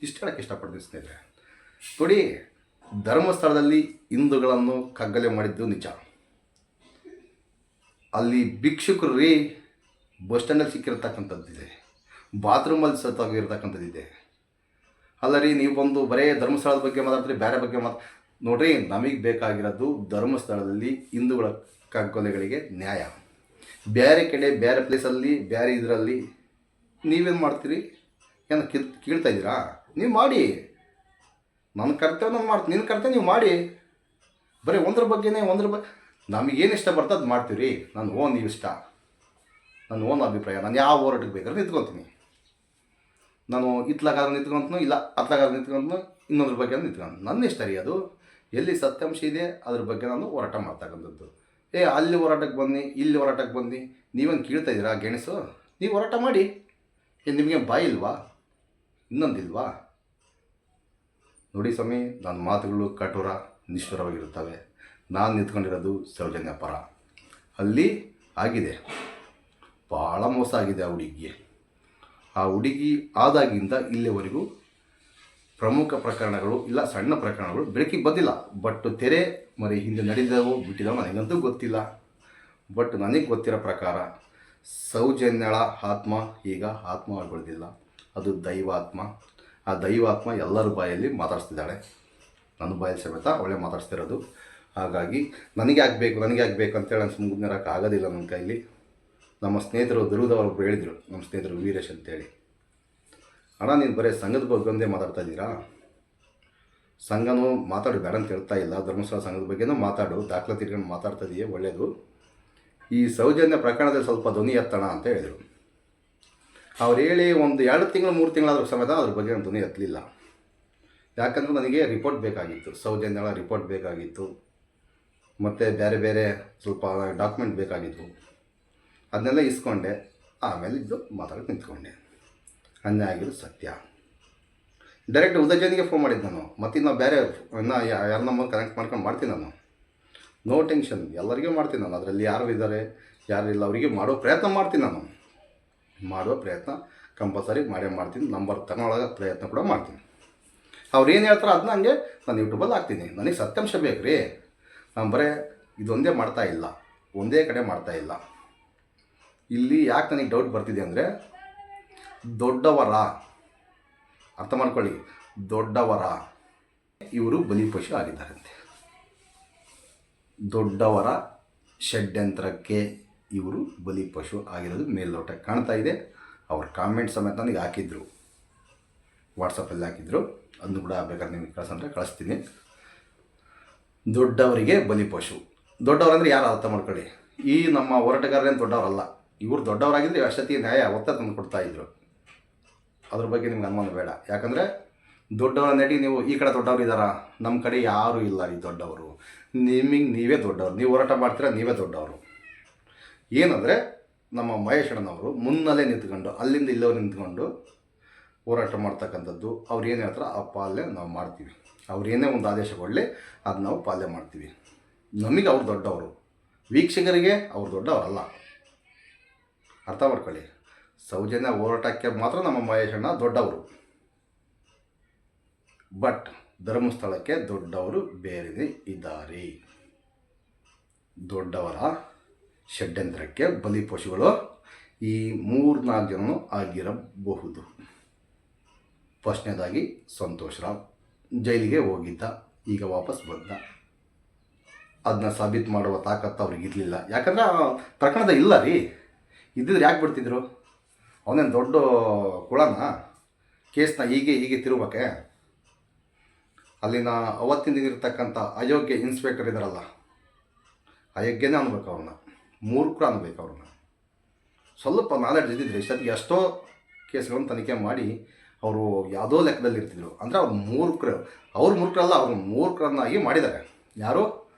ಇಷ್ಟು ಹೇಳೋಕ್ಕೆ ಇಷ್ಟಪಡ್ತೀನಿ ಸ್ನೇಹಿತರೆ. ನೋಡಿ, ಧರ್ಮಸ್ಥಳದಲ್ಲಿ ಹಿಂದೂಗಳನ್ನು ಕಗ್ಗಲೆ ಮಾಡಿದ್ದು ನಿಜ. ಅಲ್ಲಿ ಭಿಕ್ಷುಕರು ಬಸ್ ಸ್ಟ್ಯಾಂಡಲ್ಲಿ ಸಿಕ್ಕಿರ್ತಕ್ಕಂಥದ್ದಿದೆ, ಬಾತ್ರೂಮಲ್ಲಿ ಸತ್ತೋಗಿರ್ತಕ್ಕಂಥದ್ದಿದೆ. ಅಲ್ಲ ರೀ, ನೀವು ಬಂದು ಬರೇ ಧರ್ಮಸ್ಥಳದ ಬಗ್ಗೆ ಮಾತಾಡ್ತೀರಿ, ಬೇರೆ ಬಗ್ಗೆ ನೋಡ್ರಿ, ನಮಗೆ ಬೇಕಾಗಿರೋದು ಧರ್ಮಸ್ಥಳದಲ್ಲಿ ಹಿಂದೂಗಳ ಕಗ್ಗೊಲೆಗಳಿಗೆ ನ್ಯಾಯ. ಬೇರೆ ಕಡೆ ಬೇರೆ ಪ್ಲೇಸಲ್ಲಿ ಬೇರೆ ಇದರಲ್ಲಿ ನೀವೇನು ಮಾಡ್ತೀರಿ? ಏನು ಕೀಳ್ತಾ ಇದ್ದೀರಾ? ನೀವು ಮಾಡಿ. ನನ್ನ ಕರ್ತವ್ಯ ನಾನು ಮಾಡ್ತೀನಿ, ನಿನ್ನ ಕರ್ತವ್ಯ ನೀವು ಮಾಡಿ. ಬರೀ ಒಂದ್ರ ಬಗ್ಗೆ ನಮಗೇನು ಇಷ್ಟ ಬರ್ತದೆ ಅದು ಮಾಡ್ತೀವಿ. ನನ್ನ ಓನ್ ಇಷ್ಟ, ನನ್ನ ಓನ್ ಅಭಿಪ್ರಾಯ. ನಾನು ಯಾವ ಹೋರಾಟಕ್ಕೆ ಬೇಕಾದ್ರೆ ನಿಂತ್ಕೊತೀನಿ. ನಾನು ಇತ್ಲಾಗಾದ್ರೆ ನಿಂತ್ಕೊಂತನೋ, ಇಲ್ಲ ಅತ್ಲಾಗಾದ್ರೆ ನಿಂತ್ಕೊಂತನೋ, ಇನ್ನೊಂದ್ರ ಬಗ್ಗೆ ನಿಂತ್ಕೊಂಡು ನನ್ನ ಇಷ್ಟ ರೀ. ಅದು ಎಲ್ಲಿ ಸತ್ಯಾಂಶ ಇದೆ ಅದ್ರ ಬಗ್ಗೆ ನಾನು ಹೋರಾಟ ಮಾಡ್ತಕ್ಕಂಥದ್ದು. ಅಲ್ಲಿ ಹೋರಾಟಕ್ಕೆ ಬನ್ನಿ, ಇಲ್ಲಿ ಹೋರಾಟಕ್ಕೆ ಬನ್ನಿ, ನೀವೇನು ಕೀಳ್ತಾ ಇದ್ದೀರಾ ಗೆಣಸು? ನೀವು ಹೋರಾಟ ಮಾಡಿ. ನಿಮಗೆ ಬಾಯಿ ಇಲ್ವಾ? ಇನ್ನೊಂದಿಲ್ವಾ? ನೋಡಿ ಸ್ವಾಮಿ, ನನ್ನ ಮಾತುಗಳು ಕಠೋರ ನಿಷ್ಠುರವಾಗಿರುತ್ತವೆ. ನಾನು ನಿಂತ್ಕೊಂಡಿರೋದು ಸೌಜನ್ಯ ಪರ. ಅಲ್ಲಿ ಆಗಿದೆ, ಭಾಳ ಮೋಸ ಆಗಿದೆ ಆ ಹುಡುಗಿಗೆ. ಆ ಹುಡುಗಿ ಆದಾಗಿಂದ ಇಲ್ಲಿವರೆಗೂ ಪ್ರಮುಖ ಪ್ರಕರಣಗಳು ಇಲ್ಲ, ಸಣ್ಣ ಪ್ರಕರಣಗಳು ಬೆಳಕಿಗೆ ಬಂದಿಲ್ಲ. ಬಟ್ ತೆರೆ ಮರಿ ಹಿಂದೆ ನಡೆದವು ಬಿಟ್ಟಿದ್ದವು ನನಗಂತೂ ಗೊತ್ತಿಲ್ಲ. ಬಟ್ ನನಗೆ ಗೊತ್ತಿರೋ ಪ್ರಕಾರ ಸೌಜನ್ಯಳ ಆತ್ಮ ಈಗ ಆತ್ಮಗೊಳ್ದಿಲ್ಲ, ಅದು ದೈವಾತ್ಮ. ಆ ದೈವಾತ್ಮ ಎಲ್ಲರ ಬಾಯಲ್ಲಿ ಮಾತಾಡಿಸ್ತಿದ್ದಾಳೆ, ನನ್ನ ಬಾಯಲ್ಲಿ ಸಮೇತ ಅವಳೇ ಮಾತಾಡಿಸ್ತಿರೋದು. ಹಾಗಾಗಿ ನನಗೆ ಆಗಬೇಕು ಅಂತೇಳಿ ನಾನು ಸುಮ್ಮನಿರೋಕ್ಕೆ ಆಗೋದಿಲ್ಲ ನನ್ನ ಕೈಲಿ. ನಮ್ಮ ಸ್ನೇಹಿತರು ದುರ್ಗದವರೊಬ್ಬರು ಹೇಳಿದರು, ನಮ್ಮ ಸ್ನೇಹಿತರು ವೀರೇಶ್ ಅಂತೇಳಿ, ಅಣ್ಣ ನೀನು ಬರೀ ಸಂಘದ ಬಗ್ಗೆ ಒಂದೇ ಮಾತಾಡ್ತಾ ಇದ್ದೀರಾ, ಸಂಘನೂ ಮಾತಾಡು ಬೇಡ ಅಂತ ಹೇಳ್ತಾ ಇಲ್ಲ, ಧರ್ಮಸ್ಥಳ ಸಂಘದ ಬಗ್ಗೆನೂ ಮಾತಾಡು, ದಾಖಲಾತಿ ಇಟ್ಕೊಂಡು ಮಾತಾಡ್ತಾ ಇದೆಯೇ ಒಳ್ಳೆಯದು. ಈ ಸೌಜನ್ಯ ಪ್ರಕರಣದಲ್ಲಿ ಸ್ವಲ್ಪ ಧ್ವನಿ ಎತ್ತೋಣ ಅಂತ ಹೇಳಿದರು. ಅವ್ರು ಹೇಳಿ ಒಂದು 2 ತಿಂಗಳು 3 ತಿಂಗಳಾದ್ರೂ ಸಮೇತ ಅದ್ರ ಬಗ್ಗೆ ನಾನು ಧ್ವನಿ ಎತ್ತಲಿಲ್ಲ. ಯಾಕಂದರೆ ನನಗೆ ರಿಪೋರ್ಟ್ ಬೇಕಾಗಿತ್ತು, ಸೌಜನ್ಯಳ ರಿಪೋರ್ಟ್ ಬೇಕಾಗಿತ್ತು, ಮತ್ತು ಬೇರೆ ಬೇರೆ ಸ್ವಲ್ಪ ಡಾಕ್ಯುಮೆಂಟ್ ಬೇಕಾಗಿತ್ತು. ಅದನ್ನೆಲ್ಲ ಇಸ್ಕೊಂಡೆ, ಆಮೇಲೆ ಇದು ಮಾತಾಡೋಕ್ಕೆ ನಿಂತ್ಕೊಂಡೆ. ಅನ್ಯಾಯ ಆಗಿರೋದು ಸತ್ಯ. ಡೈರೆಕ್ಟ್ ಉದಯಜನಿಗೆ ಫೋನ್ ಮಾಡಿದ್ದು ನಾನು, ಮತ್ತು ನಾವು ಬೇರೆ ಇನ್ನೂ ಯಾರ ನಂಬರ್ ಕನೆಕ್ಟ್ ಮಾಡ್ಕೊಂಡು ಮಾಡ್ತೀನಿ ನಾನು. ನೋ ಟೆನ್ಷನ್, ಎಲ್ಲರಿಗೂ ಮಾಡ್ತೀನಿ ನಾನು. ಅದರಲ್ಲಿ ಯಾರು ಇದ್ದಾರೆ ಯಾರು ಇಲ್ಲ ಅವರಿಗೆ ಮಾಡೋ ಪ್ರಯತ್ನ ಮಾಡ್ತೀನಿ ನಾನು. ಮಾಡುವ ಪ್ರಯತ್ನ ಕಂಪಲ್ಸರಿ ಮಾಡೇ ಮಾಡ್ತೀನಿ. ನಂಬರ್ ತಗೊಳ್ಳೋ ಪ್ರಯತ್ನ ಕೂಡ ಮಾಡ್ತೀನಿ. ಅವ್ರು ಏನು ಹೇಳ್ತಾರೆ ಅದನ್ನ ಹಂಗೆ ನಾನು ಯೂಟ್ಯೂಬಲ್ಲಿ ಹಾಕ್ತೀನಿ. ನನಗೆ ಸತ್ಯಾಂಶ ಬೇಕು ರೀ. ನಾನು ಬರೀ ಇದೊಂದೇ ಮಾಡ್ತಾಯಿಲ್ಲ, ಒಂದೇ ಕಡೆ ಮಾಡ್ತಾಯಿಲ್ಲ. ಇಲ್ಲಿ ಯಾಕೆ ನನಗೆ ಡೌಟ್ ಬರ್ತಿದೆ ಅಂದರೆ, ದೊಡ್ಡವರ ಅರ್ಥ ಮಾಡ್ಕೊಳ್ಳಿ, ದೊಡ್ಡವರ ಇವರು ಬಲಿಪಶು ಆಗಿದ್ದಾರಂತೆ. ದೊಡ್ಡವರ ಷಡ್ಯಂತ್ರಕ್ಕೆ ಇವರು ಬಲಿಪಶು ಆಗಿರೋದು ಮೇಲ್ನೋಟಕ್ಕೆ ಕಾಣ್ತಾ ಇದೆ. ಅವ್ರ ಕಾಮೆಂಟ್ ಸಮೇತ ನನಗೆ ಹಾಕಿದ್ರು, ವಾಟ್ಸಪ್ಪಲ್ಲಿ ಹಾಕಿದ್ರು. ಅದನ್ನು ಕೂಡ ಬೇಕಾದ್ರೆ ನಿಮಗೆ ಕಳಿಸಂದ್ರೆ ಕಳಿಸ್ತೀನಿ. ದೊಡ್ಡವರಿಗೆ ಬಲಿಪಶು. ದೊಡ್ಡವರಂದರೆ ಯಾರು ಅರ್ಥ ಮಾಡ್ಕೊಳ್ಳಿ. ಈ ನಮ್ಮ ಹೋರಾಟಗಾರರೇನು ದೊಡ್ಡವರಲ್ಲ. ಇವರು ದೊಡ್ಡವರಾಗಿದ್ದರೆ ಅಷ್ಟೊತ್ತಿಗೆ ನ್ಯಾಯ ಅವತ್ತ ತಂದು ಕೊಡ್ತಾಯಿದ್ರು. ಅದ್ರ ಬಗ್ಗೆ ನಿಮ್ಗೆ ಅನುಮಾನ ಬೇಡ. ಯಾಕಂದರೆ ದೊಡ್ಡವರ ನಡಿ ನೀವು ಈ ಕಡೆ ದೊಡ್ಡವರು ಇದ್ದಾರಾ? ನಮ್ಮ ಕಡೆ ಯಾರೂ ಇಲ್ಲ ರೀ ದೊಡ್ಡವರು. ನಿಮಗೆ ನೀವೇ ದೊಡ್ಡವರು. ನೀವು ಹೋರಾಟ ಮಾಡ್ತೀರಾ, ನೀವೇ ದೊಡ್ಡವರು. ಏನಂದರೆ ನಮ್ಮ ಮಹೇಶಣ್ಣನವರು ಮುನ್ನಲ್ಲೇ ನಿಂತ್ಕೊಂಡು, ಅಲ್ಲಿಂದ ಇಲ್ಲವ್ರು ನಿಂತ್ಕೊಂಡು ಹೋರಾಟ ಮಾಡ್ತಕ್ಕಂಥದ್ದು. ಅವ್ರು ಏನು ಹೇಳ್ತಾರೆ ಆ ಪಾಲನೆ ನಾವು ಮಾಡ್ತೀವಿ. ಅವ್ರೇನೇ ಒಂದು ಆದೇಶ ಕೊಡಲಿ ಅದು ನಾವು ಪಾಲನೆ ಮಾಡ್ತೀವಿ. ನಮಗೆ ಅವ್ರು ದೊಡ್ಡವರು, ವೀಕ್ಷಕರಿಗೆ ಅವ್ರು ದೊಡ್ಡವರಲ್ಲ. ಅರ್ಥ ಮಾಡ್ಕೊಳ್ಳಿ. ಸೌಜನ್ಯ ಹೋರಾಟಕ್ಕೆ ಮಾತ್ರ ನಮ್ಮ ಮಹೇಶಣ್ಣ ದೊಡ್ಡವರು, ಬಟ್ ಧರ್ಮಸ್ಥಳಕ್ಕೆ ದೊಡ್ಡವರು ಬೇರೆಯೇ ಇದ್ದಾರೆ. ದೊಡ್ಡವರ ಷಡ್ಯಂತ್ರಕ್ಕೆ ಬಲಿಪಶುಗಳು ಈ 3-4 ಜನನು ಆಗಿರಬಹುದು. ಫಸ್ಟ್ನೇದಾಗಿ ಸಂತೋಷ್ ರಾವ್ ಜೈಲಿಗೆ ಹೋಗಿದ್ದ, ಈಗ ವಾಪಸ್ ಬಂದ. ಅದನ್ನ ಸಾಬೀತು ಮಾಡುವ ತಾಕತ್ತು ಅವ್ರಿಗಿರಲಿಲ್ಲ. ಯಾಕಂದರೆ ಪ್ರಕರಣದ ಇಲ್ಲ ರೀ. ಇದ್ದಿದ್ರೆ ಯಾಕೆ ಬಿಡ್ತಿದ್ರು? ಅವನೇನು ದೊಡ್ಡ ಕುಳನ ಕೇಸ್ನ ಹೀಗೆ ತಿರುಗಕ್ಕೆ. ಅಲ್ಲಿನ ಅವತ್ತಿನ ದಿನ ಇರ್ತಕ್ಕಂಥ ಅಯೋಗ್ಯ ಇನ್ಸ್ಪೆಕ್ಟರ್ ಇದ್ದಾರಲ್ಲ, ಅಯೋಗ್ಯನೇ ಅನ್ಬೇಕು ಅವ್ರನ್ನ, ಮೂರ್ಖರು ಅನ್ಬೇಕು ಅವ್ರನ್ನ. ಸ್ವಲ್ಪ ನಾಲೆಡ್ಜ್ ಇದ್ದಿದ್ರೆ ಇಷ್ಟೊತ್ತಿಗೆ ಎಷ್ಟೋ ಕೇಸ್ಗಳನ್ನು ತನಿಖೆ ಮಾಡಿ ಅವರು ಯಾವುದೋ ಲೆಕ್ಕದಲ್ಲಿ ಇರ್ತಿದ್ರು. ಅಂದರೆ ಅವ್ರು ಮೂರ್ಖರಲ್ಲ, ಅವ್ರು ಮೂರ್ಖರನ್ನಾಗಿ ಮಾಡಿದ್ದಾರೆ. ಯಾರು?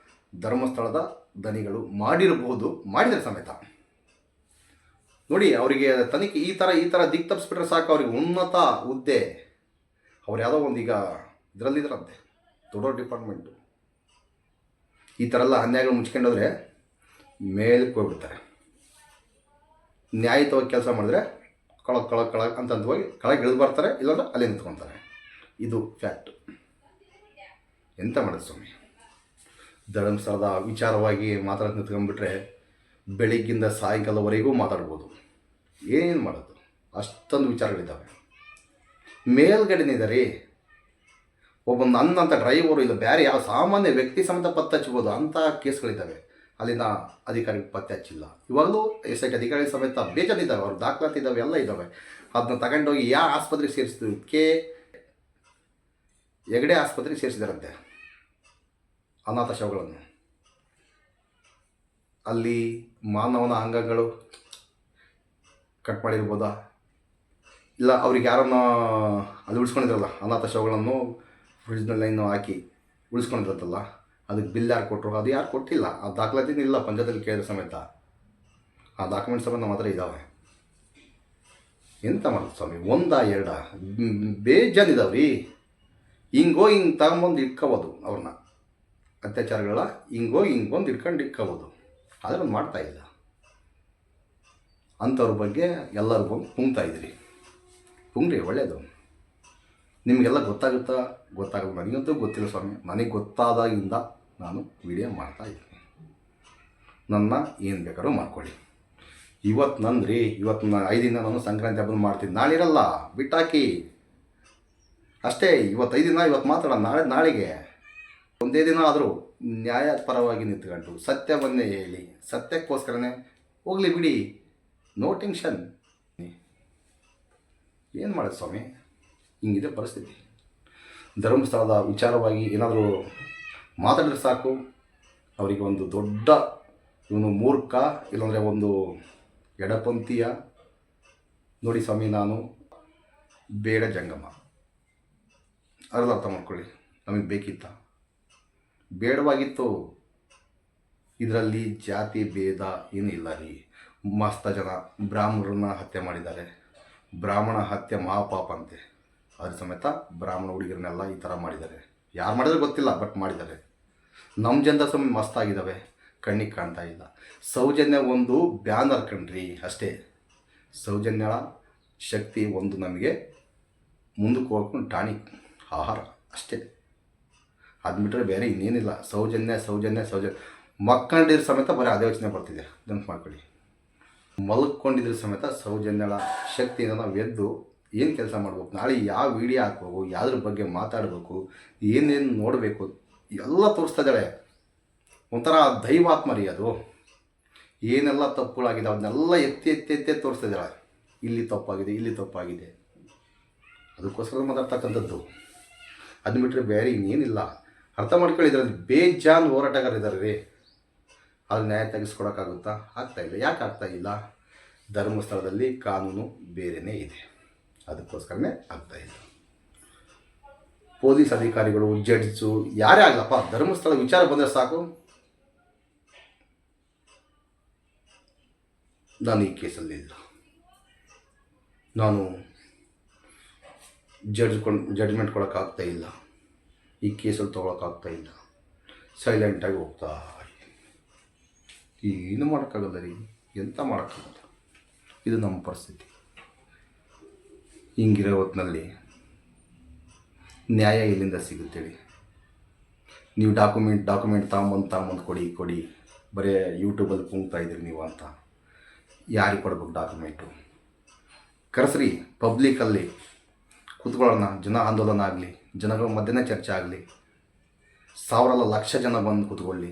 ಧರ್ಮಸ್ಥಳದ ದನಿಗಳು ಮಾಡಿದ್ದಾರೆ ಸಮೇತ. ನೋಡಿ, ಅವರಿಗೆ ತನಿಖೆ ಈ ಥರ ದಿಕ್ಕು ತಪ್ಪಿಸ್ಬಿಟ್ರೆ ಸಾಕು, ಅವ್ರಿಗೆ ಉನ್ನತ ಹುದ್ದೆ. ಅವ್ರು ಯಾವುದೋ ಒಂದು ಈಗ ಇದರಲ್ಲಿದ್ದರಂತೆ, ದೊಡ್ಡ ಡಿಪಾರ್ಟ್ಮೆಂಟು. ಈ ಥರ ಎಲ್ಲ ಅನ್ಯಾಯಗಳು ಮುಚ್ಕೊಂಡೋದ್ರೆ ಮೇಲಕ್ಕೆ ಹೋಗ್ಬಿಡ್ತಾರೆ. ನ್ಯಾಯಯುತವಾಗಿ ಕೆಲಸ ಮಾಡಿದ್ರೆ ಕಳಗ್ ಅಂತ ಹೋಗಿ ಕೆಳಗೆ ಇಳಿದು ಬರ್ತಾರೆ, ಇಲ್ಲಾಂದ್ರೆ ಅಲ್ಲಿ ನಿಂತ್ಕೊತಾರೆ. ಇದು ಫ್ಯಾಕ್ಟು. ಎಂತ ಮಾಡೋದು ಸ್ವಾಮಿ? ಧರ್ಮಸ್ಥಳದ ವಿಚಾರವಾಗಿ ಮಾತಾಡೋದು ನಿಂತ್ಕೊಂಡ್ಬಿಟ್ರೆ ಬೆಳಿಗ್ಗಿಂದ ಸಾಯಂಕಾಲವರೆಗೂ ಮಾತಾಡ್ಬೋದು. ಏನು ಮಾಡೋದು? ಅಷ್ಟೊಂದು ವಿಚಾರಗಳಿದ್ದಾವೆ. ಮೇಲ್ಗಡೆನಿದ್ದಾರೆ ಒಬ್ಬ ನನ್ನಂಥ ಡ್ರೈವರು, ಇಲ್ಲ ಬೇರೆ ಯಾವ ಸಾಮಾನ್ಯ ವ್ಯಕ್ತಿ ಸಮೇತ ಪತ್ತೆ ಹಚ್ಬೋದು ಅಂಥ ಕೇಸ್ಗಳಿದ್ದಾವೆ. ಅಲ್ಲಿನ ಅಧಿಕಾರಿಗಳು ಪತ್ತೆ ಹಚ್ಚಿಲ್ಲ. ಇವಾಗಲೂ SIT ಅಧಿಕಾರಿಗಳ ಸಮೇತ ಬೇಜಾರಿದ್ದಾವೆ, ಅವ್ರ ದಾಖಲಾತಿ ಇದ್ದಾವೆ, ಎಲ್ಲ ಇದ್ದಾವೆ. ಅದನ್ನ ತಗೊಂಡೋಗಿ ಯಾವ ಆಸ್ಪತ್ರೆಗೆ ಸೇರಿಸಿದ್ರು? ಹೆಗಡೆ ಆಸ್ಪತ್ರೆಗೆ ಸೇರಿಸಿದಾರಂತೆ ಅನಾಥ ಶವಗಳನ್ನು. ಅಲ್ಲಿ ಮಾನವನ ಅಂಗಗಳು ಕಟ್ ಮಾಡಿರ್ಬೋದಾ? ಇಲ್ಲ ಅವ್ರಿಗೆ ಯಾರನ್ನ ಅಲ್ಲಿ ಉಳಿಸ್ಕೊಂಡಿದ್ರಲ್ಲ ಅನಾಥ ಶವಗಳನ್ನು ಫ್ರಿಡ್ಜ್ನಲ್ಲಿ ಹಾಕಿ ಉಳಿಸ್ಕೊಂಡಿರತ್ತಲ್ಲ, ಅದಕ್ಕೆ ಬಿಲ್ ಯಾರು ಕೊಟ್ಟರು? ಅದು ಯಾರು ಕೊಟ್ಟಿಲ್ಲ. ಆ ದಾಖಲಾತಿನೂ ಇಲ್ಲ, ಪಂಚಾಯತಲ್ಲಿ ಕೇಳಿದ್ರೆ ಸಮೇತ. ಆ ಡಾಕ್ಯುಮೆಂಟ್ಸ್ ಸಮೇತ ನಮ್ಮ ಹತ್ರ ಇದ್ದಾವೆ. ಎಂತ ಮಾಡೋದು ಸ್ವಾಮಿ? 1-2 ಬೇಜಾನಿದಾವೆ ರೀ. ಹಿಂಗೆ ತಗೊಂಬಂದು ಇಟ್ಕೋಬೋದು ಅವ್ರನ್ನ, ಅತ್ಯಾಚಾರಗಳ ಹಿಂಗೆ ಬಂದು ಇಟ್ಕೋಬೋದು. ಆದರೆ ಒಂದು ಮಾಡ್ತಾಯಿಲ್ಲ. ಅಂಥವ್ರ ಬಗ್ಗೆ ಎಲ್ಲರೂ ಬಂದು ಪುಂಗ್ತಾಯಿದ್ರಿ. ಪುಂಗ್ರಿ, ಒಳ್ಳೆಯದು. ನಿಮಗೆಲ್ಲ ಗೊತ್ತಾಗಲ್ಲ. ನನಗಂತೂ ಗೊತ್ತಿಲ್ಲ ಸ್ವಾಮಿ. ನನಗೆ ಗೊತ್ತಾದಾಗಿಂದ ನಾನು ವಿಡಿಯೋ ಮಾಡ್ತಾಯಿದ್ದೀನಿ. ನನ್ನ ಏನು ಬೇಕಾದ್ರೂ ಮಾಡ್ಕೊಳ್ಳಿ. ಇವತ್ತು ಇವತ್ತು 5 ದಿನ ನಾನು ಸಂಕ್ರಾಂತಿ ಹಬ್ಬನ ಮಾಡ್ತೀನಿ. ನಾಳೆ ಇರಲ್ಲ, ಬಿಟ್ಟಾಕಿ ಅಷ್ಟೇ. ಇವತ್ತು 5 ದಿನ, ಇವತ್ತು ಮಾತಾಡೋಣ. ನಾಳೆಗೆ ಒಂದೇ ದಿನ ಆದರೂ ನ್ಯಾಯಪರವಾಗಿ ನಿಂತ್ಕೊಂಡು ಸತ್ಯವನ್ನೇ ಹೇಳಿ, ಸತ್ಯಕ್ಕೋಸ್ಕರನೇ ಹೋಗಲಿ ಬಿಡಿ, ನೋ ಟೆನ್ಷನ್. ಏನು ಮಾಡೋದು ಸ್ವಾಮಿ? ಹಿಂಗಿದೆ ಪರಿಸ್ಥಿತಿ. ಧರ್ಮಸ್ಥಳದ ವಿಚಾರವಾಗಿ ಏನಾದರೂ ಮಾತಾಡಿದ್ರೆ ಸಾಕು, ಅವರಿಗೆ ಒಂದು ದೊಡ್ಡ ಇವನು ಮೂರ್ಖ, ಇಲ್ಲಾಂದರೆ ಒಂದು ಎಡಪಂಥೀಯ. ನೋಡಿ ಸ್ವಾಮಿ, ನಾನು ಬೇಡ ಜಂಗಮ, ಅದ್ರಲ್ಲಿ ಅರ್ಥ ಮಾಡ್ಕೊಳ್ಳಿ. ನಮಗೆ ಬೇಕಿತ್ತ? ಬೇಡವಾಗಿತ್ತು. ಇದರಲ್ಲಿ ಜಾತಿ ಭೇದ ಏನೂ ಇಲ್ಲ ರೀ. ಮಸ್ತ ಜನ ಬ್ರಾಹ್ಮಣರನ್ನ ಹತ್ಯೆ ಮಾಡಿದ್ದಾರೆ. ಬ್ರಾಹ್ಮಣ ಹತ್ಯೆ ಮಹಾಪಾಪ ಅಂತೆ. ಅದ್ರ ಸಮೇತ ಬ್ರಾಹ್ಮಣ ಹುಡುಗರನ್ನೆಲ್ಲ ಈ ಥರ ಮಾಡಿದ್ದಾರೆ. ಯಾರು ಮಾಡಿದ್ರೆ ಗೊತ್ತಿಲ್ಲ, ಬಟ್ ಮಾಡಿದ್ದಾರೆ. ನಮ್ಮ ಜನದ ಸಮಯ ಮಸ್ತಾಗಿದ್ದಾವೆ, ಕಣ್ಣಿಗೆ ಕಾಣ್ತಾ ಇಲ್ಲ. ಸೌಜನ್ಯ ಒಂದು ಬ್ಯಾನರ್ ಕಣ್ರಿ ಅಷ್ಟೇ. ಸೌಜನ್ಯಳ ಶಕ್ತಿ ಒಂದು ನಮಗೆ ಮುಂದಕ್ಕೆ ಹೋಗ್ಕೊಂಡು ಟಾನಿಕ್, ಆಹಾರ ಅಷ್ಟೇ. ಅದು ಬಿಟ್ಟರೆ ಬೇರೆ ಇನ್ನೇನಿಲ್ಲ. ಸೌಜನ್ಯ ಮಕ್ಕಂಡಿದ್ರ ಸಮೇತ ಬರೀ ಅದೇ ಯೋಚನೆ ಬರ್ತಿದೆ. ನೆನಪು ಮಾಡ್ಕೊಳ್ಳಿ. ಮಲ್ಕೊಂಡಿದ್ರ ಸಮೇತ ಸೌಜನ್ಯಳ ಶಕ್ತಿಯಿಂದ ನಾವು ಎದ್ದು ಏನು ಕೆಲಸ ಮಾಡಬೇಕು, ನಾಳೆ ಯಾವ ವಿಡಿಯೋ ಹಾಕ್ಬೇಕು, ಯಾವುದ್ರ ಬಗ್ಗೆ ಮಾತಾಡಬೇಕು, ಏನೇನು ನೋಡಬೇಕು ಎಲ್ಲ ತೋರಿಸ್ತಾ ಇದ್ದಾಳೆ. ಒಂಥರ ದೈವಾತ್ಮ ರೀ ಅದು. ಏನೆಲ್ಲ ತಪ್ಪುಗಳಾಗಿದೆ ಅದನ್ನೆಲ್ಲ ಎತ್ತಿ ತೋರಿಸ್ತಾ ಇದ್ದಾಳೆ. ಇಲ್ಲಿ ತಪ್ಪಾಗಿದೆ, ಅದಕ್ಕೋಸ್ಕರ ಮಾತಾಡ್ತಕ್ಕಂಥದ್ದು. ಅದನ್ನ ಬಿಟ್ಟರೆ ಬೇರೆ ಇನ್ನೇನಿಲ್ಲ. ಅರ್ಥ ಮಾಡ್ಕೊಳ್ಳಿ. ಇದರಲ್ಲಿ ಬೇಜಾನ್ ಹೋರಾಟಗಾರಿದ್ದಾರೆ ರೀ. ಅದು ನ್ಯಾಯ ತೆಗೆಸ್ಕೊಡೋಕ್ಕಾಗುತ್ತಾ? ಆಗ್ತಾಯಿಲ್ಲ. ಯಾಕೆ ಆಗ್ತಾಯಿಲ್ಲ? ಧರ್ಮಸ್ಥಳದಲ್ಲಿ ಕಾನೂನು ಬೇರೆಯೇ ಇದೆ, ಅದಕ್ಕೋಸ್ಕರನೇ ಆಗ್ತಾಯಿಲ್ಲ. ಪೊಲೀಸ್ ಅಧಿಕಾರಿಗಳು, ಜಡ್ಜು, ಯಾರೇ ಆಗಲಪ್ಪ, ಧರ್ಮಸ್ಥಳ ವಿಚಾರ ಬಂದರೆ ಸಾಕು, ನಾನು ಈ ಕೇಸಲ್ಲಿ ಇಲ್ಲ, ನಾನು ಜಡ್ಜ್ಮೆಂಟ್ ಕೊಡೋಕ್ಕಾಗ್ತಾ ಇಲ್ಲ. ಈ ಕೇಸಲ್ಲಿ ತೊಗೊಳಕ್ಕಾಗ್ತಾ ಇಲ್ಲ, ಸೈಲೆಂಟಾಗಿ ಹೋಗ್ತಾ ಏನು ಮಾಡೋಕ್ಕಾಗಲ್ಲ ರೀ, ಎಂತ ಮಾಡೋಕ್ಕಾಗಲ್ಲ. ಇದು ನಮ್ಮ ಪರಿಸ್ಥಿತಿ. ಹಿಂಗಿರೋ ಹೊತ್ತಿನಲ್ಲಿ ನ್ಯಾಯ ಎಲ್ಲಿಂದ ಸಿಗುತ್ತೇಳಿ? ನೀವು ಡಾಕ್ಯುಮೆಂಟ್ ತಗೊಂಬಂದು ಕೊಡಿ ಬರೀ ಯೂಟ್ಯೂಬಲ್ಲಿ ಕುಂಗ್ತಾ ಇದ್ದೀರಿ ನೀವು ಅಂತ. ಯಾರಿಗೆ ಕೊಡ್ಬೇಕು ಡಾಕ್ಯುಮೆಂಟು? ಕರೆಸ್ರಿ, ಪಬ್ಲಿಕಲ್ಲಿ ಕೂತ್ಕೊಳ್ಳೋಣ, ಜನ ಆಂದೋಲನ ಆಗಲಿ, ಜನಗಳ ಮಧ್ಯೆ ಚರ್ಚೆ ಆಗಲಿ, ಸಾವಿರಲ್ಲ ಲಕ್ಷ ಜನ ಬಂದು ಕೂತ್ಕೊಳ್ಳಿ.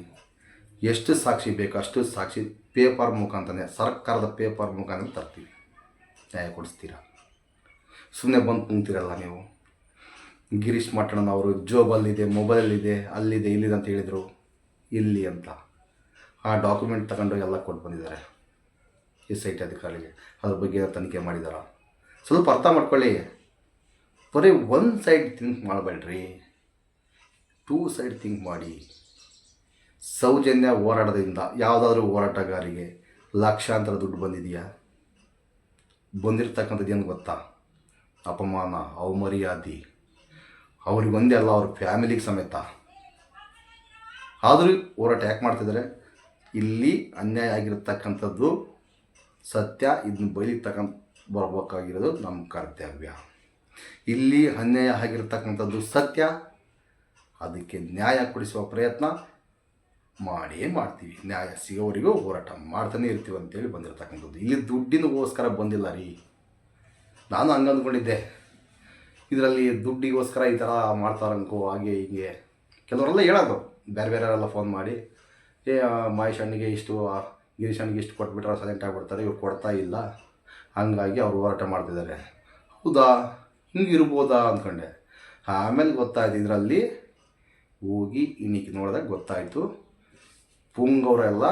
ಎಷ್ಟು ಸಾಕ್ಷಿ ಬೇಕು ಅಷ್ಟು ಸಾಕ್ಷಿ ಪೇಪರ್ ಮುಖಾಂತರನೇ, ಸರ್ಕಾರದ ಪೇಪರ್ ಮುಖಾಂತರ ತರ್ತೀವಿ, ನ್ಯಾಯ ಕೊಡಿಸ್ತೀರಾ? ಸುಮ್ಮನೆ ಬಂದು ಕುಂತೀರಲ್ಲ ನೀವು. ಗಿರೀಶ್ ಮಠಣ್ಣನವರು ಜೋಬಲ್ಲಿದೆ, ಮೊಬೈಲಲ್ಲಿದೆ, ಅಲ್ಲಿದೆ, ಇಲ್ಲಿದೆ ಅಂತ ಹೇಳಿದರು. ಇಲ್ಲಿ ಅಂತ ಆ ಡಾಕ್ಯುಮೆಂಟ್ ತಗೊಂಡು ಎಲ್ಲ ಕೊಟ್ಟು ಬಂದಿದ್ದಾರೆ SIT ಅಧಿಕಾರಿಗೆ. ಅದ್ರ ಬಗ್ಗೆ ತನಿಖೆ ಮಾಡಿದಾರ? ಸ್ವಲ್ಪ ಅರ್ಥ ಮಾಡ್ಕೊಳ್ಳಿ. ಬರೀ ಒನ್ ಸೈಡ್ ಥಿಂಕ್ ಮಾಡಬೇಡ್ರಿ, 2 ಸೈಡ್ ಥಿಂಕ್ ಮಾಡಿ. ಸೌಜನ್ಯ ಹೋರಾಟದಿಂದ ಯಾವುದಾದ್ರೂ ಹೋರಾಟಗಾರಿಗೆ ಲಕ್ಷಾಂತರ ದುಡ್ಡು ಬಂದಿದೆಯಾ? ಬಂದಿರತಕ್ಕಂಥದ್ದು ಏನು ಗೊತ್ತಾ? ಅಪಮಾನ, ಅವಮರ್ಯಾದೆ, ಅವ್ರಿಗೊಂದೇ ಅಲ್ಲ, ಅವ್ರ ಫ್ಯಾಮಿಲಿಗೆ ಸಮೇತ. ಆದರೂ ಹೋರಾಟ ಯಾಕೆ ಮಾಡ್ತಿದ್ದಾರೆ? ಇಲ್ಲಿ ಅನ್ಯಾಯ ಆಗಿರತಕ್ಕಂಥದ್ದು ಸತ್ಯ, ಇದನ್ನ ಬಯಲಿಗೆ ತಗೊಂಡು ಬರಬೇಕಾಗಿರೋದು ನಮ್ಮ ಕರ್ತವ್ಯ. ಇಲ್ಲಿ ಅನ್ಯಾಯ ಆಗಿರತಕ್ಕಂಥದ್ದು ಸತ್ಯ, ಅದಕ್ಕೆ ನ್ಯಾಯ ಕೊಡಿಸುವ ಪ್ರಯತ್ನ ಮಾಡೇ ಮಾಡ್ತೀವಿ. ನ್ಯಾಯ ಸಿಗೋವರೆಗೂ ಹೋರಾಟ ಮಾಡ್ತಾನೆ ಇರ್ತೀವಿ ಅಂತೇಳಿ ಬಂದಿರತಕ್ಕಂಥದ್ದು. ಇಲ್ಲಿ ದುಡ್ಡಿನಗೋಸ್ಕರ ಬಂದಿಲ್ಲ ರೀ. ನಾನು ಹಂಗೆ ಅಂದ್ಕೊಂಡಿದ್ದೆ, ಇದರಲ್ಲಿ ದುಡ್ಡಿಗೋಸ್ಕರ ಈ ಥರ ಮಾಡ್ತಾರಂಕೋ, ಹಾಗೆ ಹೀಗೆ ಕೆಲವರೆಲ್ಲ ಹೇಳೋದು. ಬೇರೆಯವರೆಲ್ಲ ಫೋನ್ ಮಾಡಿ, ಮಹೇಶ್ ಅಣ್ಣಿಗೆ ಇಷ್ಟು, ಗಿರೀಶ್ ಅಣ್ಣಿಗೆ ಇಷ್ಟು ಕೊಟ್ಬಿಟ್ರೆ ಸೈಲೆಂಟ್ ಆಗಿಬಿಡ್ತಾರೆ, ಇವ್ರು ಕೊಡ್ತಾ ಇಲ್ಲ, ಹಂಗಾಗಿ ಅವ್ರು ಹೋರಾಟ ಮಾಡ್ತಿದ್ದಾರೆ. ಹೌದಾ, ಹಿಂಗಿರ್ಬೋದಾ ಅಂದ್ಕೊಂಡೆ. ಆಮೇಲೆ ಗೊತ್ತಾಯ್ತು, ಇದರಲ್ಲಿ ಹೋಗಿ ಇನ್ನಿಕ್ಕೆ ನೋಡಿದಾಗ ಗೊತ್ತಾಯಿತು, ಪುಂಗವರೆಲ್ಲ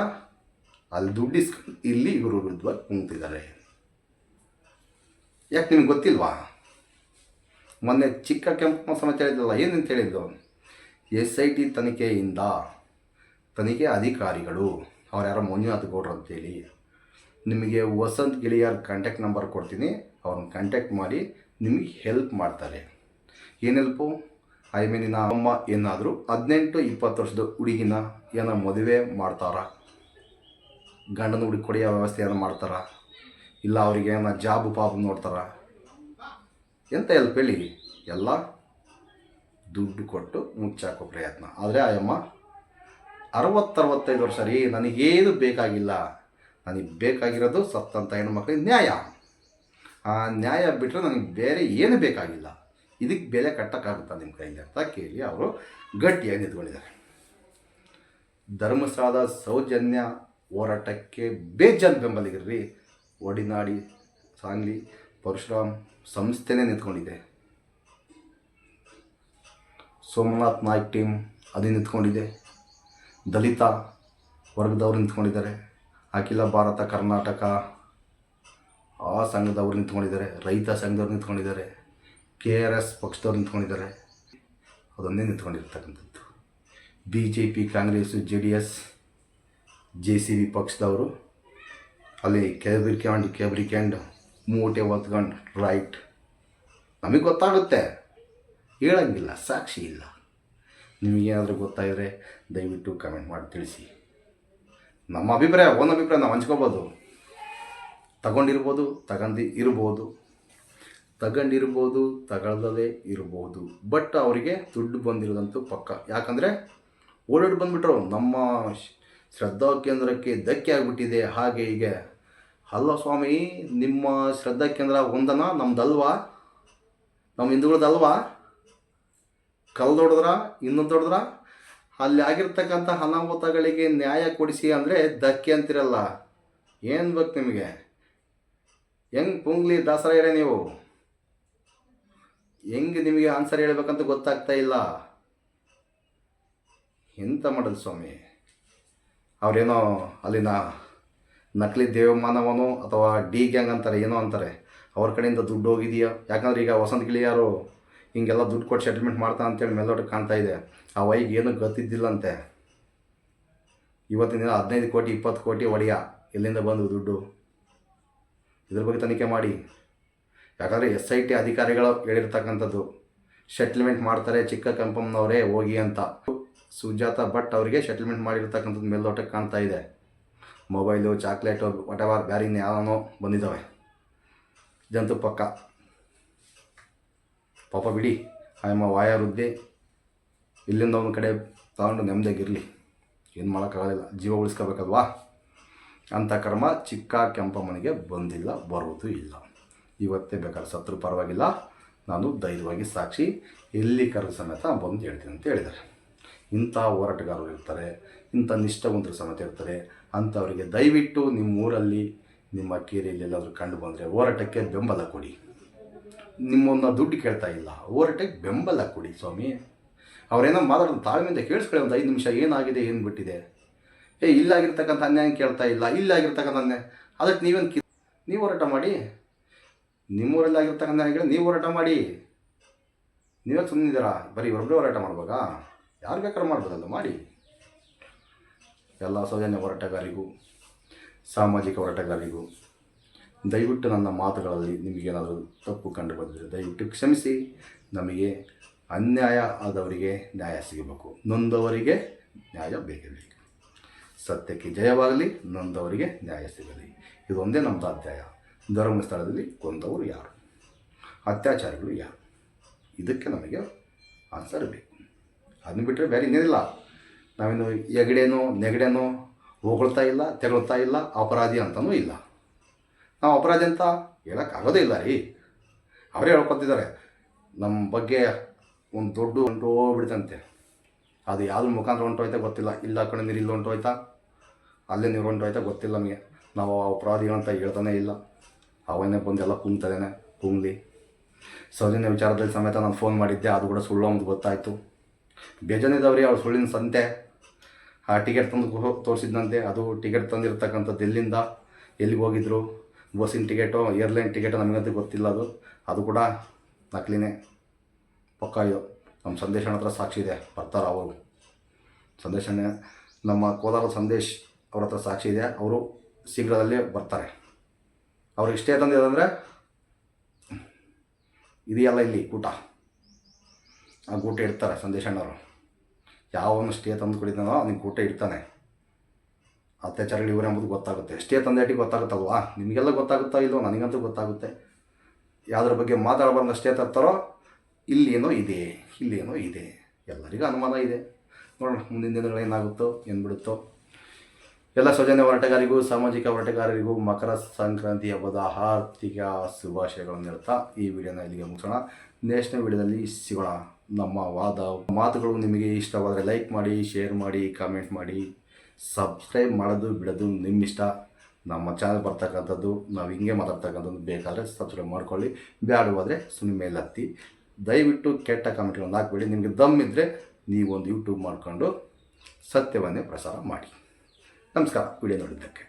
ಅಲ್ಲಿ ದುಡ್ಡಿಸ್ಕೊಂಡು ಇಲ್ಲಿ ಇವರು ವಿರುದ್ಧವಾಗಿ ಕುಂತಿದ್ದಾರೆ. ಯಾಕೆ ನಿಮ್ಗೆ ಗೊತ್ತಿಲ್ವಾ? ಮೊನ್ನೆ ಚಿಕ್ಕ ಕೆಂಪು ಸಮೇತ ಹೇಳಿದ್ರಲ್ಲ, ಏನಂತ ಹೇಳಿದ್ದು? SIT ತನಿಖೆಯಿಂದ ತನಿಖೆ ಅಧಿಕಾರಿಗಳು, ಅವ್ರು ಯಾರೋ ಮಂಜುನಾಥ್ ಗೌಡ್ರು ಅಂತೇಳಿ, ನಿಮಗೆ ವಸಂತ್ ಗಿಳಿಯಾರ್ ಕಾಂಟ್ಯಾಕ್ಟ್ ನಂಬರ್ ಕೊಡ್ತೀನಿ, ಅವ್ರನ್ನ ಕಾಂಟ್ಯಾಕ್ಟ್ ಮಾಡಿ ನಿಮಗೆ ಹೆಲ್ಪ್ ಮಾಡ್ತಾರೆ. ಏನು ಹೆಲ್ಪು? ನಿನ್ನ ಅಮ್ಮ ಏನಾದರೂ 18-20 ವರ್ಷದ ಹುಡುಗಿನ ಏನೋ ಮದುವೆ ಮಾಡ್ತಾರಾ? ಗಂಡನ ಹುಡುಗಿ ಕೊಡಿಯೋ ವ್ಯವಸ್ಥೆ ಏನೋ ಮಾಡ್ತಾರಾ? ಇಲ್ಲ ಅವ್ರಿಗೆ ಏನೋ ಜಾಬ್ ನೋಡ್ತಾರಾ? ಎಂತ ಹೆಲ್ಪ್ ಹೇಳಿ? ಎಲ್ಲ ದುಡ್ಡು ಕೊಟ್ಟು ಮುಚ್ಚಾಕೋ ಪ್ರಯತ್ನ. ಆದರೆ ಆ ಅಮ್ಮ 60-65 ವರ್ಷ ರೀ, ನನಗೇನು ಬೇಕಾಗಿಲ್ಲ, ನನಗೆ ಬೇಕಾಗಿರೋದು ಸತ್ತಂಥ ಹೆಣ್ಮಕ್ಳಿಗೆ ನ್ಯಾಯ. ಆ ನ್ಯಾಯ ಬಿಟ್ಟರೆ ನನಗೆ ಬೇರೆ ಏನು ಬೇಕಾಗಿಲ್ಲ. ಇದಕ್ಕೆ ಬೆಲೆ ಕಟ್ಟೋಕ್ಕಾಗುತ್ತಾ ನಿಮ್ಮ ಕೈಯಲ್ಲಿ ಅಂತ ಕೇಳಿ ಅವರು ಗಟ್ಟಿಯಾಗಿ ನಿಂತ್ಕೊಂಡಿದ್ದಾರೆ. ಧರ್ಮಸ್ಥಳದ ಸೌಜನ್ಯ ಹೋರಾಟಕ್ಕೆ ಬೇಜಾನ್ ಬೆಂಬಲಿಗರ್ರಿ. ಒಡಿನಾಡಿ, ಸಾಂಗ್ಲಿ, ಪರಶುರಾಮ್ ಸಂಸ್ಥೆನೇ ನಿಂತ್ಕೊಂಡಿದೆ. ಸೋಮನಾಥ್ ನಾಯ್ಕ್ ಟೀಮ್ ಅದು ನಿಂತ್ಕೊಂಡಿದೆ. ದಲಿತ ವರ್ಗದವ್ರು ನಿಂತ್ಕೊಂಡಿದ್ದಾರೆ. ಅಖಿಲ ಭಾರತ ಕರ್ನಾಟಕ ಆ ಸಂಘದವ್ರು ನಿಂತ್ಕೊಂಡಿದ್ದಾರೆ. ರೈತ ಸಂಘದವ್ರು ನಿಂತ್ಕೊಂಡಿದ್ದಾರೆ. KRS ಪಕ್ಷದವ್ರು ನಿಂತ್ಕೊಂಡಿದ್ದಾರೆ. ಅದನ್ನೇ ನಿಂತ್ಕೊಂಡಿರ್ತಕ್ಕಂಥದ್ದು. BJP, ಕಾಂಗ್ರೆಸ್ಸು, JDS, JCB ಪಕ್ಷದವರು ಅಲ್ಲಿ ಕೆಬ್ರಿಕ್ಯಾಂಡ್ ಮೂಟೆ ಹೊತ್ಕೊಂಡು ರೈಟ್. ನಮಗೆ ಗೊತ್ತಾಗುತ್ತೆ, ಹೇಳಂಗಿಲ್ಲ, ಸಾಕ್ಷಿ ಇಲ್ಲ. ನಿಮಗೇನಾದರೂ ಗೊತ್ತಾಗಿದ್ರೆ ದಯವಿಟ್ಟು ಕಮೆಂಟ್ ಮಾಡಿ ತಿಳಿಸಿ. ನಮ್ಮ ಅಭಿಪ್ರಾಯ, ಓನ್ ಅಭಿಪ್ರಾಯ ನಾವು ಹಂಚ್ಕೋಬೋದು. ತಗೊಂಡಿರ್ಬೋದು, ತಗೊಂಡಿರ್ಬೋದು, ತಗೊಳ್ದಲೇ ಇರ್ಬೋದು. ಬಟ್ ಅವರಿಗೆ ದುಡ್ಡು ಬಂದಿರೋದಂತೂ ಪಕ್ಕ. ಯಾಕಂದರೆ ಓಡಾಡಿ ಬಂದುಬಿಟ್ರು, ನಮ್ಮ ಶ್ರದ್ಧಾ ಕೇಂದ್ರಕ್ಕೆ ಧಕ್ಕೆ ಆಗಿಬಿಟ್ಟಿದೆ, ಹಾಗೆ ಹೀಗೆ. ಅಲ್ಲ ಸ್ವಾಮಿ, ನಿಮ್ಮ ಶ್ರದ್ಧಾ ಕೇಂದ್ರ ಒಂದನ ನಮ್ದಲ್ವಾ? ನಮ್ಮ ಹಿಂದೂಗಳದಲ್ವಾ? ಕಲ್ದೊಡೆದ್ರ, ಇನ್ನೊಂದು ದೊಡ್ಡದ್ರ? ಅಲ್ಲಿ ಆಗಿರ್ತಕ್ಕಂಥ ಅನಾಹುತಗಳಿಗೆ ನ್ಯಾಯ ಕೊಡಿಸಿ ಅಂದರೆ ಧಕ್ಕೆ ಅಂತಿರಲ್ಲ. ಏನು ಬೇಕು ನಿಮಗೆ? ಹೆಂಗೆ ಪುಂಗ್ಲಿ ದಾಸರಾಯರೇ ನೀವು? ಹೆಂಗೆ ನಿಮಗೆ ಆನ್ಸರ್ ಹೇಳ್ಬೇಕಂತ ಗೊತ್ತಾಗ್ತಾ ಇಲ್ಲ. ಎಂತ ಮಾಡೋದು ಸ್ವಾಮಿ? ಅವರೇನೋ ಅಲ್ಲಿನ ನಕಲಿ ದೇವಮಾನವನೋ ಅಥವಾ ಡಿ ಗ್ಯಾಂಗ್ ಅಂತಾರೆ, ಏನೋ ಅಂತಾರೆ, ಅವ್ರ ಕಡೆಯಿಂದ ದುಡ್ಡು ಹೋಗಿದೆಯಾ? ಯಾಕಂದರೆ ಈಗ ವಸಂತ ಗಿಳಿಯಾರು ಹಿಂಗೆಲ್ಲ ದುಡ್ಡು ಕೊಟ್ಟು ಸೆಟಲ್ಮೆಂಟ್ ಮಾಡ್ತಾ ಅಂತೇಳಿ ಮೇಲ್ನೋಟಕ್ಕೆ ಕಾಣ್ತಾ ಇದೆ. ಆ ವೈಗೆ ಏನೂ ಗೊತ್ತಿದ್ದಿಲ್ಲಂತೆ. ಇವತ್ತಿನ ದಿನ 15 ಕೋಟಿ 20 ಕೋಟಿ ಒಡೆಯ ಎಲ್ಲಿಂದ ಬಂದು ದುಡ್ಡು? ಇದ್ರ ಬಗ್ಗೆ ತನಿಖೆ ಮಾಡಿ. ಯಾಕಂದರೆ SIT ಅಧಿಕಾರಿಗಳು ಹೇಳಿರ್ತಕ್ಕಂಥದ್ದು ಸೆಟ್ಲ್ಮೆಂಟ್ ಮಾಡ್ತಾರೆ ಚಿಕ್ಕ ಕೆಂಪಮ್ಮನವರೇ ಹೋಗಿ ಅಂತ. ಸುಜಾತ ಭಟ್ ಅವರಿಗೆ ಸೆಟ್ಲ್ಮೆಂಟ್ ಮಾಡಿರ್ತಕ್ಕಂಥದ್ದು ಮೇಲ್ನೋಟಕ್ಕೆ ಕಾಣ್ತಾ ಇದೆ. ಮೊಬೈಲು, ಚಾಕ್ಲೇಟು, ವಾಟೆವರ್ ಬ್ಯಾರೆ ಯಾವನೋ ಬಂದಿದ್ದಾವೆ. ಜಂತು ಪಕ್ಕ ಪಾಪ ಬಿಡಿ, ಆಯಮ್ಮ ವಾಯ ವೃದ್ಧಿ ಇಲ್ಲಿಂದ ಒಂದು ಕಡೆ ತಗೊಂಡು ನೆಮ್ಮದಿಯಾಗಿರಲಿ. ಏನು ಮಾಡೋಕ್ಕಾಗೋದಿಲ್ಲ, ಜೀವ ಉಳಿಸ್ಕೋಬೇಕಲ್ವಾ. ಅಂಥ ಕರ್ಮ ಚಿಕ್ಕ ಕೆಂಪಮ್ಮನಿಗೆ ಬಂದಿಲ್ಲ, ಬರೋದು ಇಲ್ಲ. ಇವತ್ತೇ ಬೇಕಾದ್ರೆ ಸತ್ರು ಪರವಾಗಿಲ್ಲ, ನಾನು ಧೈರ್ಯವಾಗಿ ಸಾಕ್ಷಿ ಎಲ್ಲಿ ಕರೆದ ಸಮೇತ ಬಂದು ಹೇಳ್ತೀನಿ ಅಂತ ಹೇಳಿದ್ದಾರೆ. ಇಂಥ ಹೋರಾಟಗಾರರು ಇರ್ತಾರೆ, ಇಂಥ ನಿಷ್ಠಾವಂತರು ಸಮೇತ ಇರ್ತಾರೆ. ಅಂಥವರಿಗೆ ದಯವಿಟ್ಟು ನಿಮ್ಮ ಊರಲ್ಲಿ, ನಿಮ್ಮ ಕೇರಿಯಲ್ಲಿ ಎಲ್ಲಾದರೂ ಕಂಡು ಬಂದರೆ ಹೋರಾಟಕ್ಕೆ ಬೆಂಬಲ ಕೊಡಿ. ನಿಮ್ಮನ್ನು ದುಡ್ಡು ಕೇಳ್ತಾ ಇಲ್ಲ, ಹೋರಾಟಕ್ಕೆ ಬೆಂಬಲ ಕೊಡಿ ಸ್ವಾಮಿ. ಅವರೇನೋ ಮಾತಾಡೋದು ತಾಳ್ಮೆಯಿಂದ ಕೇಳಿಸ್ಕೊಳ್ಳಿ, ಒಂದು 5 ನಿಮಿಷ ಏನಾಗಿದೆ, ಏನು ಬಿಟ್ಟಿದೆ. ಇಲ್ಲಾಗಿರ್ತಕ್ಕಂಥ ಅನ್ಯಾಯ ಕೇಳ್ತಾ ಇಲ್ಲ, ಇಲ್ಲಾಗಿರ್ತಕ್ಕಂಥ ಅನ್ಯಾಯ ಅದಕ್ಕೆ ನೀವು ಹೋರಾಟ ಮಾಡಿ. ನಿಮ್ಮೂರಲ್ಲಿ ಆಗಿರ್ತಕ್ಕಂಥ ಅನ್ಯಾಯಗಳು ನೀವು ಹೋರಾಟ ಮಾಡಿ. ನೀವೇ ಸುಮ್ಮನಿದ್ದೀರಾ, ಬರೀ ಒಬ್ಬರೇ ಹೋರಾಟ ಮಾಡ್ಬೇಕಾ? ಯಾರು ಬೇಕಾದ್ರೂ ಮಾಡ್ಬೋದಲ್ಲ, ಮಾಡಿ. ಎಲ್ಲ ಸೌಜನ್ಯ ಹೋರಾಟಗಾರಿಗೂ, ಸಾಮಾಜಿಕ ಹೋರಾಟಗಾರಿಗೂ ದಯವಿಟ್ಟು ನನ್ನ ಮಾತುಗಳಲ್ಲಿ ನಿಮಗೇನಾದರೂ ತಪ್ಪು ಕಂಡು ಬಂದರೆ ದಯವಿಟ್ಟು ಕ್ಷಮಿಸಿ. ನಮಗೆ ಅನ್ಯಾಯ ಆದವರಿಗೆ ನ್ಯಾಯ ಸಿಗಬೇಕು, ನೊಂದವರಿಗೆ ನ್ಯಾಯ ಬೇಕೇ ಬೇಕು. ಸತ್ಯಕ್ಕೆ ಜಯವಾಗಲಿ, ನೊಂದವರಿಗೆ ನ್ಯಾಯ ಸಿಗಲಿ. ಇದೊಂದೇ ನಮ್ಮದು ಅಧ್ಯಾಯ. ಧರ್ಮಸ್ಥಳದಲ್ಲಿ ಕೊಂದವರು ಯಾರು, ಅತ್ಯಾಚಾರಿಗಳು ಯಾರು, ಇದಕ್ಕೆ ನಮಗೆ ಆನ್ಸರ್ ಬೇಕು. ಅದನ್ನ ಬಿಟ್ಟರೆ ಬೇರೆ ಇನ್ನೇನಿಲ್ಲ. ನಾವೇನು ಎಗಡೇನೋ ನೆಗಡೇನೋ ಹೊಗಳ್ತಾ ಇಲ್ಲ, ತೆಗಳ್ತಾ ಇಲ್ಲ, ಅಪರಾಧಿ ಅಂತಲೂ ಇಲ್ಲ. ನಾವು ಅಪರಾಧಿ ಅಂತ ಹೇಳೋಕ್ಕಾಗೋದೇ ಇಲ್ಲ ರೀ. ಅವರೇ ಹೇಳ್ಕೊತಿದ್ದಾರೆ ನಮ್ಮ ಬಗ್ಗೆ ಒಂದು ದೊಡ್ಡ ಹೊಂಟೋಗ್ಬಿಡ್ತಂತೆ. ಅದು ಯಾವ್ದ್ರ ಮುಖಾಂತರ ಹೊಂಟೋಯ್ತಾ ಗೊತ್ತಿಲ್ಲ. ಇಲ್ಲ ಕಡೆ ನೀರು ಇಲ್ಲಿ ಹೊಂಟೋಯ್ತಾ, ಅಲ್ಲೇ ನೀರು ಹೊಂಟೋಯ್ತಾ ಗೊತ್ತಿಲ್ಲ ನಮಗೆ. ನಾವು ಅಪರಾಧಿ ಅಂತ ಹೇಳ್ತಾನೆ ಇಲ್ಲ. ಅವನ್ನೇ ಬಂದೆಲ್ಲ ಕುಂಗ್ತದೇನೆ, ಕುಂಗ್ಲಿ. ಸೌಜನ್ಯ ವಿಚಾರದಲ್ಲಿ ಸಮೇತ ನಾನು ಫೋನ್ ಮಾಡಿದ್ದೆ, ಅದು ಕೂಡ ಸುಳ್ಳು ಅಂತ ಗೊತ್ತಾಯಿತು. ಬೇಜಾನಿದವ್ರಿ ಅವ್ರು ಸುಳ್ಳಿನ ಸಂತೆ. ಆ ಟಿಕೆಟ್ ತಂದು ತೋರಿಸಿದ್ದಂತೆ, ಅದು ಟಿಕೆಟ್ ತಂದಿರ್ತಕ್ಕಂಥದ್ದು ಎಲ್ಲಿಂದ ಎಲ್ಲಿಗೆ ಹೋಗಿದ್ರು, ಬಸ್ಸಿನ ಟಿಕೆಟು, ಏರ್ಲೈನ್ ಟಿಕೆಟು ನಮಗಂತೂ ಗೊತ್ತಿಲ್ಲ. ಅದು ಕೂಡ ನಕಲಿನೇ ಪಕ್ಕ. ಇದು ನಮ್ಮ ಸಂದೇಶನ ಹತ್ರ ಸಾಕ್ಷಿ ಇದೆ, ಬರ್ತಾರೆ ಅವರು. ಸಂದೇಶನೇ ನಮ್ಮ ಕೋಲಾರ ಸಂದೇಶ್ ಅವ್ರ ಹತ್ರ ಸಾಕ್ಷಿ ಇದೆ, ಅವರು ಶೀಘ್ರದಲ್ಲೇ ಬರ್ತಾರೆ. ಅವ್ರು ಇಷ್ಟೇ ತಂದಿರೋದಂದರೆ ಇದೆಯಲ್ಲ ಇಲ್ಲಿ ಊಟ, ಆ ಊಟ ಇಡ್ತಾರೆ ಸಂದೇಶಣ್ಣವರು. ಯಾವನು ಸ್ಟೇ ತಂದು ಕುಡಿತಾನೋ ಅವ್ನಿಗೆ ಊಟ ಇಡ್ತಾನೆ. ಅತ್ಯಾಚಾರಗಳು ಇವರು ಎಂಬುದು ಗೊತ್ತಾಗುತ್ತೆ. ಸ್ಟೇ ತಂದೇಟಿಗೆ ಗೊತ್ತಾಗುತ್ತಲ್ವಾ? ನಿಮಗೆಲ್ಲ ಗೊತ್ತಾಗುತ್ತಾ ಇಲ್ಲೋ? ನನಗಂತೂ ಗೊತ್ತಾಗುತ್ತೆ. ಯಾವುದ್ರ ಬಗ್ಗೆ ಮಾತಾಡಬಾರ್ದು ಸ್ಟೇ ತರ್ತಾರೋ, ಇಲ್ಲೇನೋ ಇದೆ, ಇಲ್ಲೇನೋ ಇದೆ, ಎಲ್ಲರಿಗೂ ಅನುಮಾನ ಇದೆ. ನೋಡೋಣ ಮುಂದಿನ ದಿನಗಳು ಏನಾಗುತ್ತೋ, ಏನು ಬಿಡುತ್ತೋ. ಎಲ್ಲ ಸೌಜನ್ಯ ಹೋರಾಟಗಾರಿಗೂ, ಸಾಮಾಜಿಕ ಹೋರಾಟಗಾರರಿಗೂ ಮಕರ ಸಂಕ್ರಾಂತಿ ಹಬ್ಬದ ಆರ್ಥಿಕ ಶುಭಾಶಯಗಳನ್ನು ಹೇಳ್ತಾ ಈ ವಿಡಿಯೋನ ಇಲ್ಲಿಗೆ ಮುಗಿಸೋಣ. ನೇಷನಲ್ ವಿಡಿಯೋದಲ್ಲಿ ಸಿಗೋಣ. ನಮ್ಮ ಮಾತುಗಳು ನಿಮಗೆ ಇಷ್ಟವಾದರೆ ಲೈಕ್ ಮಾಡಿ, ಶೇರ್ ಮಾಡಿ, ಕಾಮೆಂಟ್ ಮಾಡಿ. ಸಬ್ಸ್ಕ್ರೈಬ್ ಮಾಡೋದು ಬಿಡೋದು ನಿಮ್ಮಿಷ್ಟ. ನಮ್ಮ ಚಾನಲ್ ಬರ್ತಕ್ಕಂಥದ್ದು ನಾವು ಹಿಂಗೆ ಮಾತಾಡ್ತಕ್ಕಂಥದ್ದು ಬೇಕಾದರೆ ಸಬ್ಸ್ಕ್ರೈಬ್ ಮಾಡ್ಕೊಳ್ಳಿ, ಬ್ಯಾಡವಾದರೆ ಸುಮ್ಮನೆ ಮೇಲೆ ಹತ್ತಿ. ದಯವಿಟ್ಟು ಕೆಟ್ಟ ಕಾಮೆಂಟ್ಗಳನ್ನು ಹಾಕಬೇಡಿ. ನಿಮಗೆ ದಮ್ ಇದ್ದರೆ ನೀವೊಂದು ಯೂಟ್ಯೂಬ್ ಮಾಡಿಕೊಂಡು ಸತ್ಯವನ್ನೇ ಪ್ರಸಾರ ಮಾಡಿ. ನಮಸ್ಕಾರ ವಿಡಿಯೋ ನೋಡಿದ್ದಕ್ಕೆ.